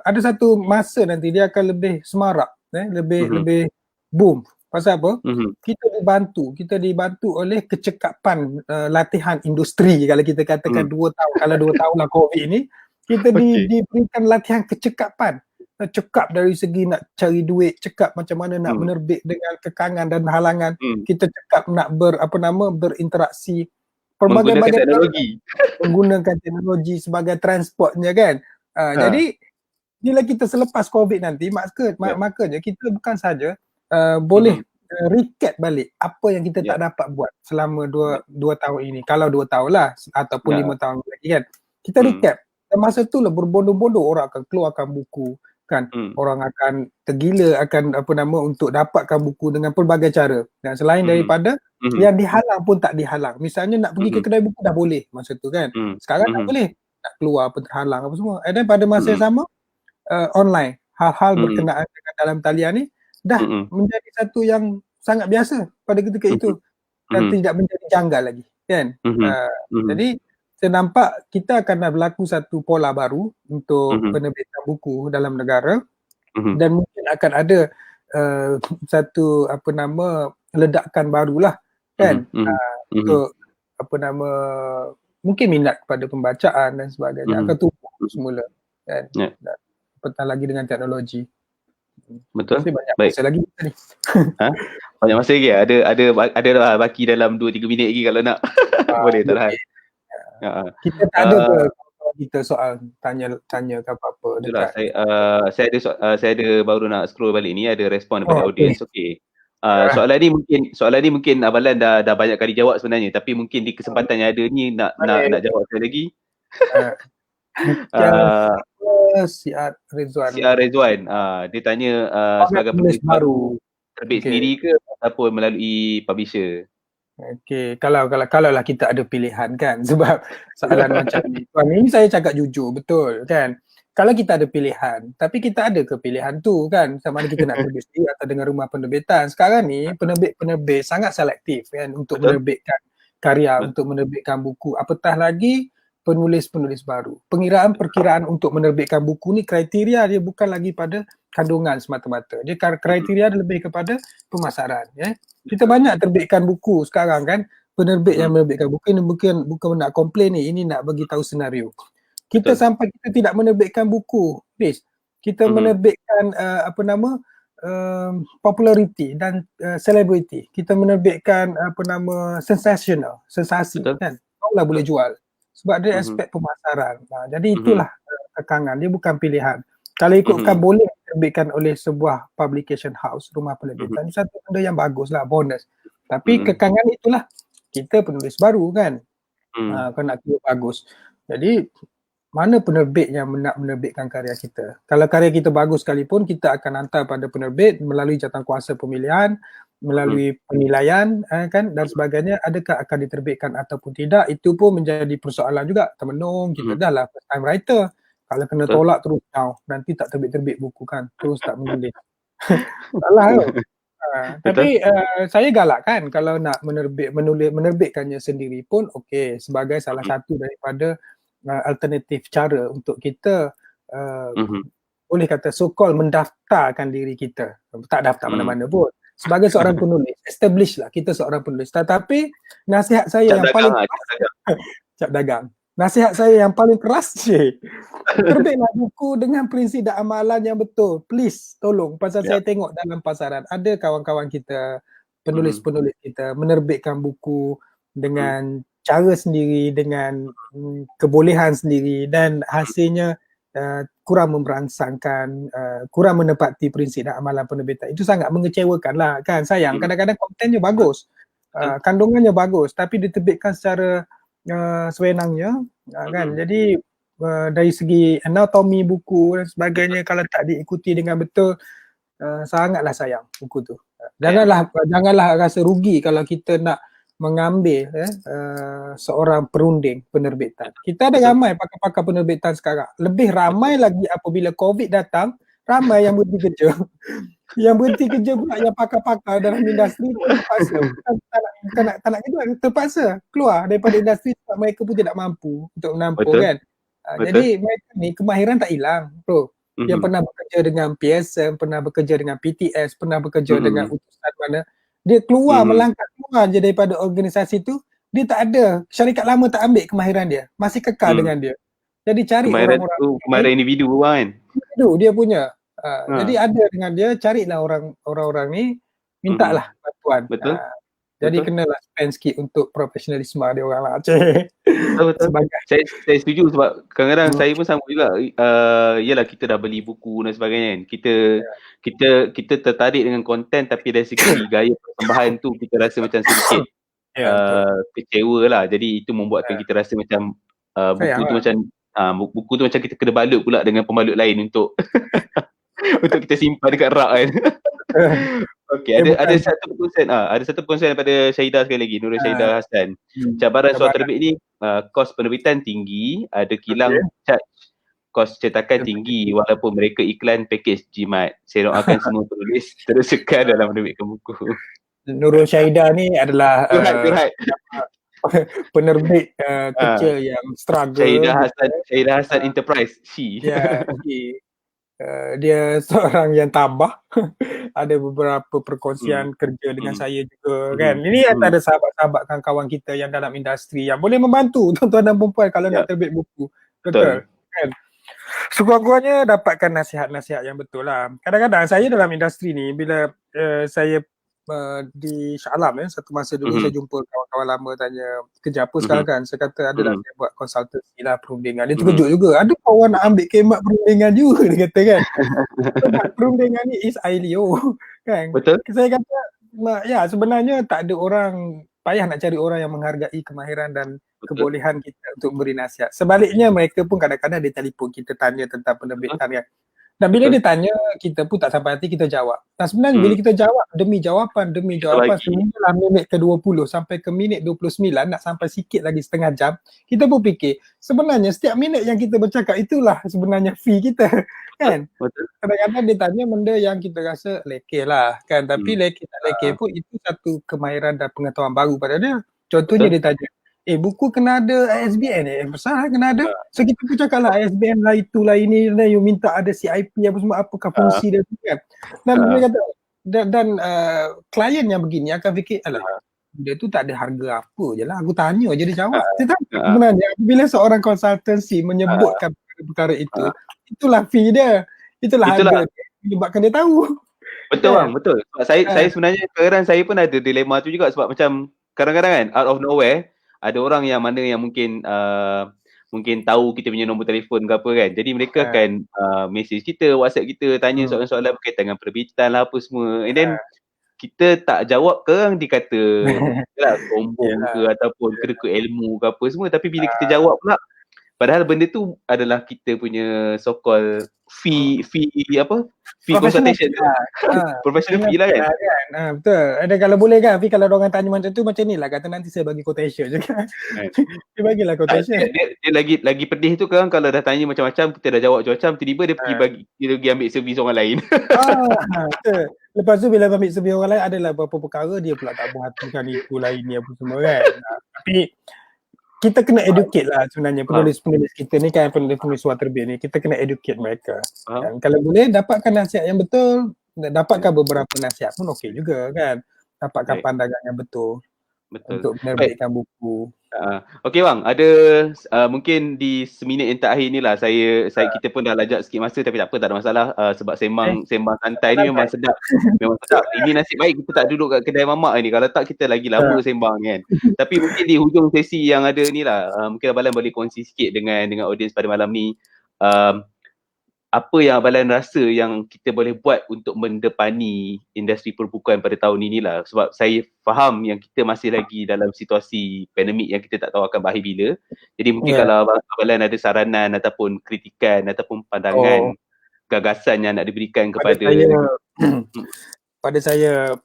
ada satu masa nanti dia akan lebih semarak, lebih boom. Pasal apa? Kita dibantu oleh kecekapan latihan industri. Kalau kita katakan 2 tahun, kalau 2 tahun lah COVID ni, kita diberikan latihan kecekapan. Cekap dari segi nak cari duit, cekap macam mana nak menerbit dengan kekangan dan halangan. Kita cekap nak berinteraksi menggunakan teknologi. Menggunakan teknologi sebagai transportnya kan. Jadi bila kita selepas COVID nanti, makanya kita bukan saja boleh recap balik apa yang kita tak dapat buat selama 2 tahun ini. Kalau 2 tahun lah ataupun 5 tahun lagi kan. Kita recap. Dan masa tu lah berbondong-bondong orang akan keluarkan buku kan. Orang akan tergila akan untuk dapatkan buku dengan pelbagai cara. Dan selain daripada yang dihalang pun tak dihalang. Misalnya nak pergi ke kedai buku dah boleh masa tu kan. Sekarang tak boleh. Nak keluar apa terhalang apa semua. Dan pada masa yang sama online, hal-hal berkenaan dengan dalam talian ni dah menjadi satu yang sangat biasa pada ketika itu dan tidak menjadi janggal lagi kan. Jadi saya nampak kita akan berlaku satu pola baru untuk penerbitan buku dalam negara dan mungkin akan ada satu ledakan barulah kan untuk mungkin minat kepada pembacaan dan sebagainya akan tumbuh semula kan. Petang lagi dengan teknologi. Betul. Tapi banyak Baik. masa lagi ni. Banyak masa lagi. Ada lah baki dalam 2-3 minit lagi kalau nak. Boleh tahan. Kita tak ada ke kita soal tanya ke apa-apa dekat. Saya ada baru nak scroll balik ni, ada respon daripada audience. Okey. Soalan ni mungkin Abalan dah banyak kali jawab sebenarnya, tapi mungkin di kesempatan yang ada ni nak jawab sekali lagi. Siar Rezwan. Dia tanya sebagai penulis baru terbit sendiri ke ataupun melalui publisher? Okey, kalau lah kita ada pilihan kan, sebab soalan macam ni. Ini saya cakap jujur, betul kan. kalau kita ada pilihan, tapi kita ada ke pilihan tu kan, sama ada kita nak terbit sendiri atau dengan rumah penerbitan. Sekarang ni penerbit-penerbit sangat selektif kan untuk Betul? menerbitkan karya, Betul. untuk menerbitkan buku. Apatah lagi penulis-penulis baru. Perkiraan untuk menerbitkan buku ni kriteria dia bukan lagi pada kandungan semata-mata. Dia kriteria dia lebih kepada pemasaran. Ya. Kita banyak terbitkan buku sekarang kan. Penerbit yang menerbitkan buku ini bukan nak komplain ni, ini nak bagi tahu senario. Kita Betul. sampai kita tidak menerbitkan buku, Riz. Kita menerbitkan populariti dan celebrity. Kita menerbitkan sensational, sensasi. Betul. Kan. Barulah boleh jual. Sebab dia aspek pemasaran. Jadi itulah tekangan, dia bukan pilihan. Kalau ikutkan boleh diterbitkan oleh sebuah publication house, rumah penerbitan, satu benda yang bagus lah, bonus. Tapi kekangan itulah, kita penulis baru kan. Kalau nak kira bagus. Jadi mana penerbit yang nak menerbitkan karya kita. Kalau karya kita bagus sekalipun, kita akan hantar pada penerbit melalui jawatankuasa pemilihan, melalui penilaian kan dan sebagainya, adakah akan diterbitkan ataupun tidak. Itu pun menjadi persoalan juga. Termenung, kita dah lah first time writer. Kalau kena tolak terus nanti tak terbit-terbit buku kan, terus tak menulis. Salah tu. Tapi saya galak kan kalau nak menerbitkannya sendiri pun okey, sebagai salah satu daripada alternatif cara untuk kita boleh kata so-called mendaftarkan diri kita. Tak daftar mana-mana pun. Sebagai seorang penulis, establish lah kita seorang penulis. Tetapi nasihat saya yang paling cap dagang. Nasihat saya yang paling keras terbitlah buku dengan prinsip dan amalan yang betul. Please, tolong. Pasal saya tengok dalam pasaran, ada kawan-kawan kita, penulis-penulis kita menerbitkan buku dengan cara sendiri, dengan kebolehan sendiri dan hasilnya kurang memberangsangkan, kurang menepati prinsip dan amalan penerbitan. Itu sangat mengecewakan lah kan. Sayang, kadang-kadang kontennya bagus, kandungannya bagus, tapi diterbitkan secara sewenangnya kan. Jadi dari segi anatomi buku dan sebagainya, kalau tak diikuti dengan betul, sangatlah sayang buku tu. Janganlah rasa rugi kalau kita nak mengambil seorang perunding penerbitan. Kita ada ramai pakar-pakar penerbitan sekarang. Lebih ramai lagi apabila COVID datang, ramai yang berhenti kerja. Yang berhenti kerja pula yang pakar-pakar dalam industri pun terpaksa. Tak nak kerja, terpaksa keluar daripada industri sebab mereka pun tidak mampu untuk menampung kan. Jadi mereka ni kemahiran tak hilang bro. Yang pernah bekerja dengan PSM, pernah bekerja dengan PTS, pernah bekerja dengan utusan mana, dia keluar melangkah keluar je daripada organisasi tu, dia tak ada, syarikat lama tak ambil kemahiran dia, masih kekal dengan dia. Jadi cari kemahiran orang-orang tu, kemahiran individu kan. Individu dia punya. Jadi ada dengan dia, carilah orang-orang ni, mintalah bantuan. Betul. Jadi kenalah spend sikit untuk profesionalisme dia orang lah. Betul. Saya setuju sebab kadang-kadang saya pun sama juga. Yalah kita dah beli buku dan sebagainya kan. Kita tertarik dengan konten tapi dari segi gaya persembahan tu kita rasa macam sedikit kecewa lah. Jadi itu membuatkan kita rasa macam buku tu macam kita kena balut pula dengan pembalut lain untuk untuk kita simpan dekat rak kan. Okey, ada satu perkongsian daripada Syahidah sekali lagi, Nurul Syahidah Hassan. Cabaran soal terbit ni, kos penerbitan tinggi, ada kilang charge kos cetakan tinggi walaupun mereka iklan pakej jimat. Saya doakan semua penulis terus kekal dalam menerbitkan buku. Nurul Syahidah ni adalah penerbit kecil yang struggle. Syahidah Hassan Enterprise. Dia seorang yang tabah. Ada beberapa perkongsian kerja dengan saya juga kan. Ini ada sahabat-sahabat kawan-kawan kita yang dalam industri yang boleh membantu tuan-tuan dan perempuan kalau nak terbit buku. Betul kan. Sekurang-kurangnya dapatkan nasihat-nasihat yang betul lah. Kadang-kadang saya dalam industri ni bila saya di Shah Alam satu masa dulu saya jumpa kawan-kawan lama tanya kerja apa sekarang kan. Saya kata adalah saya buat konsultansi lah perundingan. Dia terkejut juga. Ada kawan nak ambil khidmat perundingan juga dia kata kan. Perundingan ni is ILO kan. Betul. Saya kata sebenarnya tak ada orang, payah nak cari orang yang menghargai kemahiran dan kebolehan kita untuk memberi nasihat. Sebaliknya mereka pun kadang-kadang dia telefon kita tanya tentang penerbitan kan. Dan bila Betul. dia tanya, kita pun tak sampai hati kita jawab. Dan sebenarnya bila kita jawab demi jawapan lagi. sehinggalah minit ke-20 sampai ke minit 29, nak sampai sikit lagi setengah jam, kita pun fikir sebenarnya setiap minit yang kita bercakap itulah sebenarnya fee kita kan. Betul. Kadang-kadang dia tanya benda yang kita rasa lekeh lah kan, tapi lekeh tak lekeh pun itu satu kemahiran dan pengetahuan baru pada dia. Contohnya dia tanya, buku kena ada ISBN besar kena ada. So kita pun cakap lah ISBN lah itulah ini lah, you minta ada CIP apa semua, apakah fungsi dia tu kan. Dan dia kata dan klien yang begini akan fikir alah dia tu tak ada harga apa je lah, aku tanya je dia jawab. Tetapi sebenarnya bila seorang konsultansi menyebutkan perkara itu, itulah fee dia, itulah harga dia, menyebabkan dia tahu. Betul bang, betul. Sebab saya sebenarnya kadang saya pun ada dilema tu juga, sebab macam kadang-kadang kan out of nowhere ada orang yang mana yang mungkin mungkin tahu kita punya nombor telefon ke apa kan. Jadi mereka akan message kita, WhatsApp kita, tanya soalan-soalan berkaitan dengan perbitan lah apa semua. And then kita tak jawab ke orang dikata sombong ke ataupun kena ilmu ke apa semua. Tapi bila kita jawab pula, padahal benda tu adalah kita punya so-called fee consultation tu. Professional fee lah kan. Betul. Ada kalau boleh kan, tapi kalau orang tanya macam tu macam ni lah, kata nanti saya bagi quotation je kan. Dia bagilah quotation. Dia lagi pedih tu kan, kalau dah tanya macam-macam, kita dah jawab macam-macam, tiba-tiba dia pergi ambil servis orang lain. Betul. Lepas tu bila ambil servis orang lain, adalah beberapa perkara dia pula tak berhatikan itu lain ni apa semua kan. Tapi kita kena educate lah sebenarnya penulis-penulis kita ni kan, penulis surat terbit ni, kita kena educate mereka. Kan? Kalau boleh dapatkan nasihat yang betul, dapatkan beberapa nasihat pun okey juga kan. Dapatkan pandangan yang betul untuk menerbitkan buku. Okey bang, ada mungkin di seminit yang terakhir ni lah saya kita pun dah lajak sikit masa, tapi tak apa, tak ada masalah, sebab sembang santai ni memang sedap. Memang sedap. Ini nasib baik kita tak duduk kat kedai mamak ni, kalau tak kita lagi lama sembang kan. Tapi mungkin di hujung sesi yang ada ni lah, mungkin Abalan boleh kongsi sikit dengan audiens pada malam ni, apa yang Abalan rasa yang kita boleh buat untuk mendepani industri perbukuan pada tahun inilah. Sebab saya faham yang kita masih lagi dalam situasi pandemik yang kita tak tahu akan berakhir bila. Jadi mungkin kalau Abalan ada saranan ataupun kritikan ataupun pandangan, gagasan yang nak diberikan kepada pada saya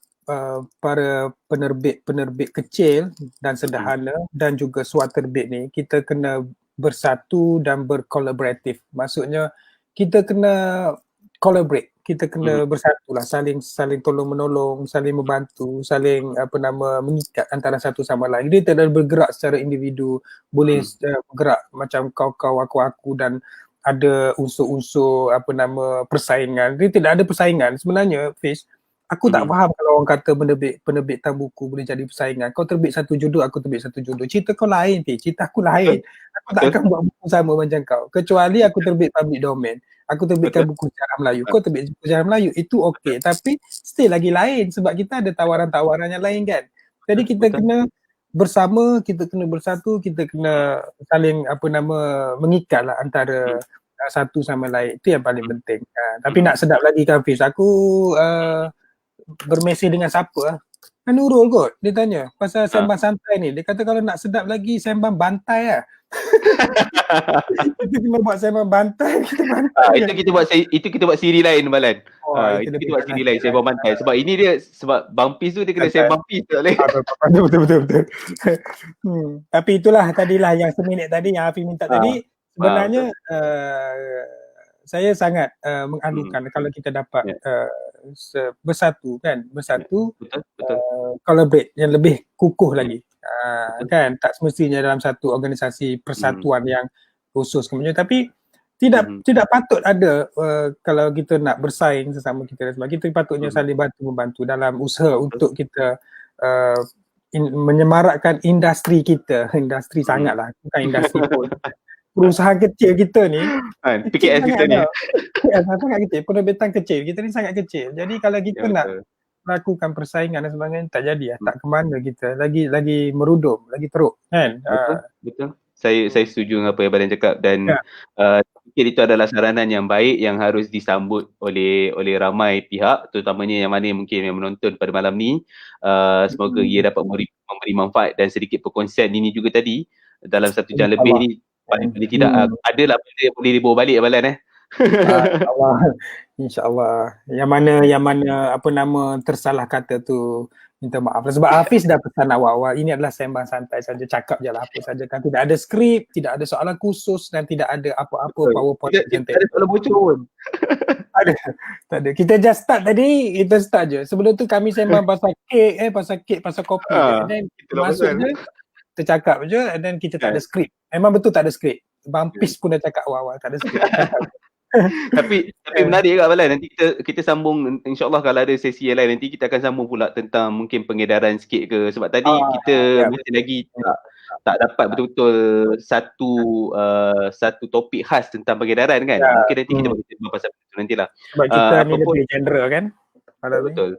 para penerbit kecil dan sederhana dan juga surat terbit ni, kita kena bersatu dan berkolaboratif. Maksudnya kita kena collaborate, kita kena bersatu lah, saling tolong menolong, saling membantu, saling mengikat antara satu sama lain. Dia tidak bergerak secara individu, boleh bergerak macam kau aku dan ada unsur-unsur persaingan. Dia tidak ada persaingan sebenarnya, Fiz. Aku tak faham kalau orang kata penerbitan buku boleh jadi persaingan. Kau terbit satu judul, aku terbit satu judul. Cerita kau lain, cerita aku lain. Aku tak akan buat buku sama macam kau. Kecuali aku terbit public domain. Aku terbitkan buku sejarah Melayu. Kau terbit buku sejarah Melayu. Itu okey. Tapi still lagi lain sebab kita ada tawaran-tawaran yang lain kan. Jadi kita kena bersama, kita kena bersatu, kita kena saling mengikat lah antara satu sama lain. Itu yang paling penting. Tapi nak sedap lagi kan, Fiz, aku bermesej dengan siapa lah. Nurul kot, dia tanya pasal sembang santai ni. Dia kata kalau nak sedap lagi sembang bantai lah. Kita kena buat sembang bantai. Itu kita buat siri lain Balan. Itu kita buat siri lain, sembang bantai. Sebab ini dia, sebab Bang Pis tu dia kena sembang Pis tak boleh. Betul. Tapi itulah tadilah yang seminit tadi yang Afi minta tadi. Sebenarnya saya sangat mengalukan kalau kita dapat bersatu kan, betul. Collaborate yang lebih kukuh lagi, kan, tak semestinya dalam satu organisasi persatuan yang khusus kemudian, tapi tidak patut ada kalau kita nak bersaing sesama kita, sebab kita patutnya saling bantu membantu dalam usaha untuk kita menyemarakkan industri kita. Industri sangatlah, bukan industri pun. Perusahaan kecil kita ni, PKS kita ni sangat kecil, penerbitan kecil kita ni sangat kecil. Jadi kalau kita nak lakukan persaingan dan sebagainya, tak jadi lah, tak ke mana kita, lagi merudum, lagi teruk kan. Betul. Saya setuju dengan apa yang Badan cakap, dan itu adalah saranan yang baik yang harus disambut oleh ramai pihak, terutamanya yang mana mungkin yang menonton pada malam ni. Semoga ia dapat memberi manfaat dan sedikit perkongsian ini juga tadi dalam 1 jam lebih ni. Paling tidak adalah benda yang boleh dibawa balik Abalan InsyaAllah. InsyaAllah. Yang mana apa nama tersalah kata tu minta maaf. Sebab Hafiz dah pesan awal-awal, ini adalah sembang santai saja, cakap je lah apa saja kan. Tidak ada skrip, tidak ada soalan khusus dan tidak ada apa-apa Betul. PowerPoint Kita tak ada presentation. soalan bocor pun. Tak ada. Tak ada. Kita just start tadi, kita start je. Sebelum tu kami sembang pasal kek, pasal kopi je. And then kita Itulah masuk pasal. je, kita cakap je and then kita tak ada skrip. Memang betul tak ada skrip. Bang Pis pun dah cakap awal-awal tak ada skrip. Tapi menarik juga Balan. Nanti kita sambung, insyaAllah kalau ada sesi yang lain nanti kita akan sambung pula tentang mungkin pengedaran sikit ke, sebab tadi kita masih lagi tak dapat betul-betul satu topik khas tentang pengedaran kan. Mungkin nanti kita boleh sembang pasal itu nantilah. Sebab kita ni lebih general kan. Betul.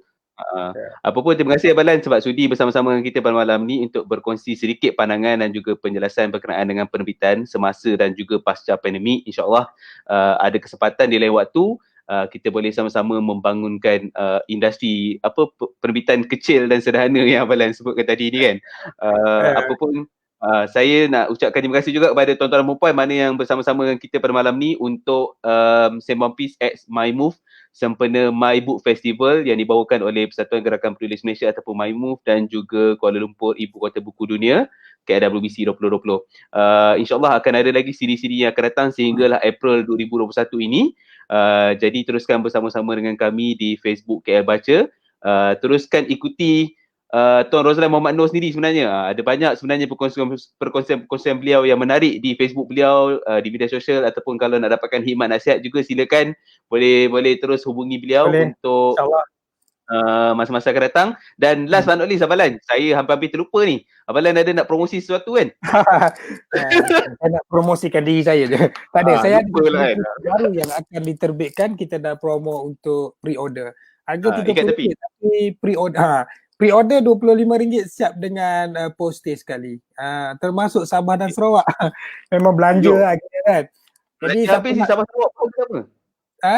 Apa pun terima kasih Abalan sebab sudi bersama-sama dengan kita pada malam ni untuk berkongsi sedikit pandangan dan juga penjelasan berkenaan dengan penerbitan semasa dan juga pasca pandemik. InsyaAllah ada kesempatan di lain waktu kita boleh sama-sama membangunkan industri penerbitan kecil dan sederhana yang Abalan sebutkan tadi ni kan. Apa pun saya nak ucapkan terima kasih juga kepada tuan-tuan dan puan mana yang bersama-sama dengan kita pada malam ni untuk Sembang Peace X My Move sempena My Book Festival yang dibawakan oleh Persatuan Gerakan Penulis Malaysia ataupun My Move dan juga Kuala Lumpur Ibu Kota Buku Dunia KWBC 2020. InsyaAllah akan ada lagi siri-siri yang akan datang sehinggalah April 2021 ini. Jadi teruskan bersama-sama dengan kami di Facebook KL Baca. Teruskan ikuti Tuan Roslan Muhammad Noor sendiri sebenarnya. Ada banyak sebenarnya perkongsian beliau yang menarik di Facebook beliau, di media sosial, ataupun kalau nak dapatkan khidmat nasihat juga silakan boleh terus hubungi beliau untuk masa-masa akan datang. Dan last but not least Abalan, saya hampir terlupa ni. Abalan ada nak promosi sesuatu kan? Saya nak promosikan diri saya je. Tak ada, saya ada baru yang akan diterbitkan, kita dah promo untuk pre-order. Harga RM30 tapi pre-order. Pre-order RM25 siap dengan postage sekali. Termasuk Sabah dan Sarawak. Memang belanja lah kita kan. Jadi siapa nak Sabah Sarawak apa?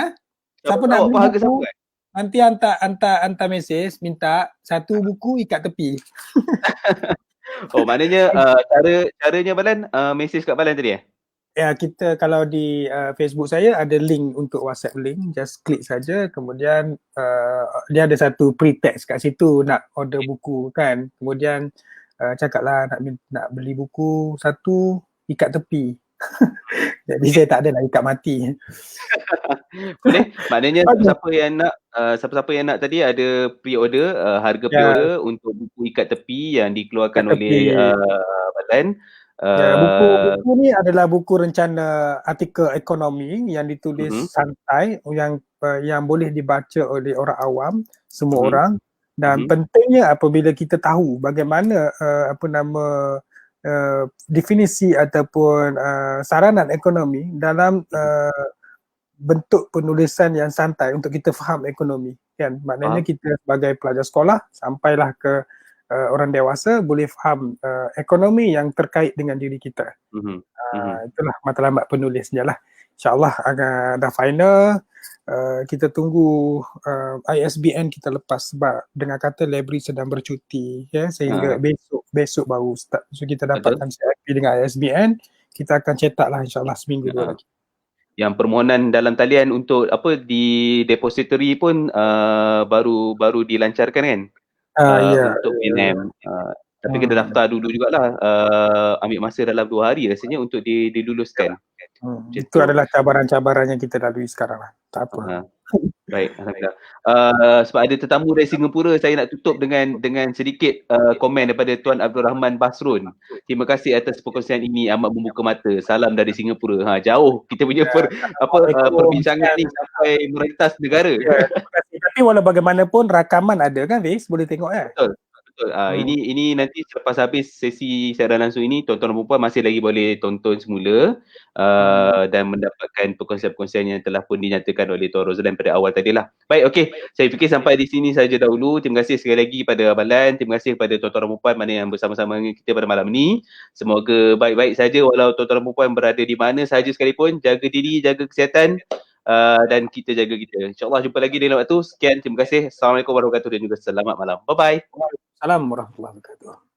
Siapa nak beli buku, nanti hantar mesej minta satu buku ikat tepi. Maknanya caranya Balan mesej kat Balan tadi Ya, kita kalau di Facebook saya ada link untuk WhatsApp link, just klik saja, kemudian dia ada satu pre-text kat situ nak order buku kan, kemudian cakaplah nak beli buku satu ikat tepi. Jadi saya tak ada nak ikat mati. Boleh, maknanya siapa-siapa yang nak tadi ada pre-order, harga pre-order untuk buku ikat tepi yang dikeluarkan oleh Balan. Buku ni adalah buku rencana artikel ekonomi yang ditulis santai, yang boleh dibaca oleh orang awam, semua orang, dan pentingnya apabila kita tahu bagaimana definisi ataupun saranan ekonomi dalam bentuk penulisan yang santai untuk kita faham ekonomi kan. Maknanya kita sebagai pelajar sekolah sampailah ke orang dewasa boleh faham ekonomi yang terkait dengan diri kita. Itulah matlamat penulis je lah. InsyaAllah dah final. Kita tunggu ISBN kita lepas sebab dengar kata library sedang bercuti ya, sehingga besok baru start. So kita dapatkan CIP dengan ISBN, kita akan cetak lah insyaAllah seminggu dua lagi. Yang permohonan dalam talian untuk di depository pun baru dilancarkan kan? Untuk PNM. Tapi kena daftar dulu jugalah, ambil masa dalam 2 hari rasanya untuk diluluskan. Itu adalah cabaran-cabaran yang kita lalui sekarang lah. Tak apa. Baik, alhamdulillah. Sebab ada tetamu dari Singapura, saya nak tutup dengan sedikit komen daripada Tuan Abdul Rahman Basrun. Terima kasih atas perkongsian ini, amat membuka mata. Salam dari Singapura. Jauh kita punya perbincangan ni sampai merentas negara. Tapi walau bagaimanapun rakaman ada kan, Fiz? Boleh tengok kan? Betul. Ini nanti selepas habis sesi siaran langsung ini, tuan-tuan dan puan masih lagi boleh tonton semula dan mendapatkan perkongsian-perkongsian yang telah pun dinyatakan oleh Tuan Roslan pada awal tadi lah. Baik, okey. Saya fikir sampai di sini saja dahulu. Terima kasih sekali lagi kepada Abalan. Terima kasih kepada tuan-tuan dan puan mana yang bersama-sama dengan kita pada malam ini. Semoga baik-baik saja walau tuan-tuan dan puan berada di mana sahaja sekalipun. Jaga diri, jaga kesihatan. Dan kita jaga kita. InsyaAllah jumpa lagi di lain waktu. Sekian, terima kasih. Assalamualaikum warahmatullahi wabarakatuh dan juga selamat malam. Bye-bye. Assalamualaikum warahmatullahi wabarakatuh.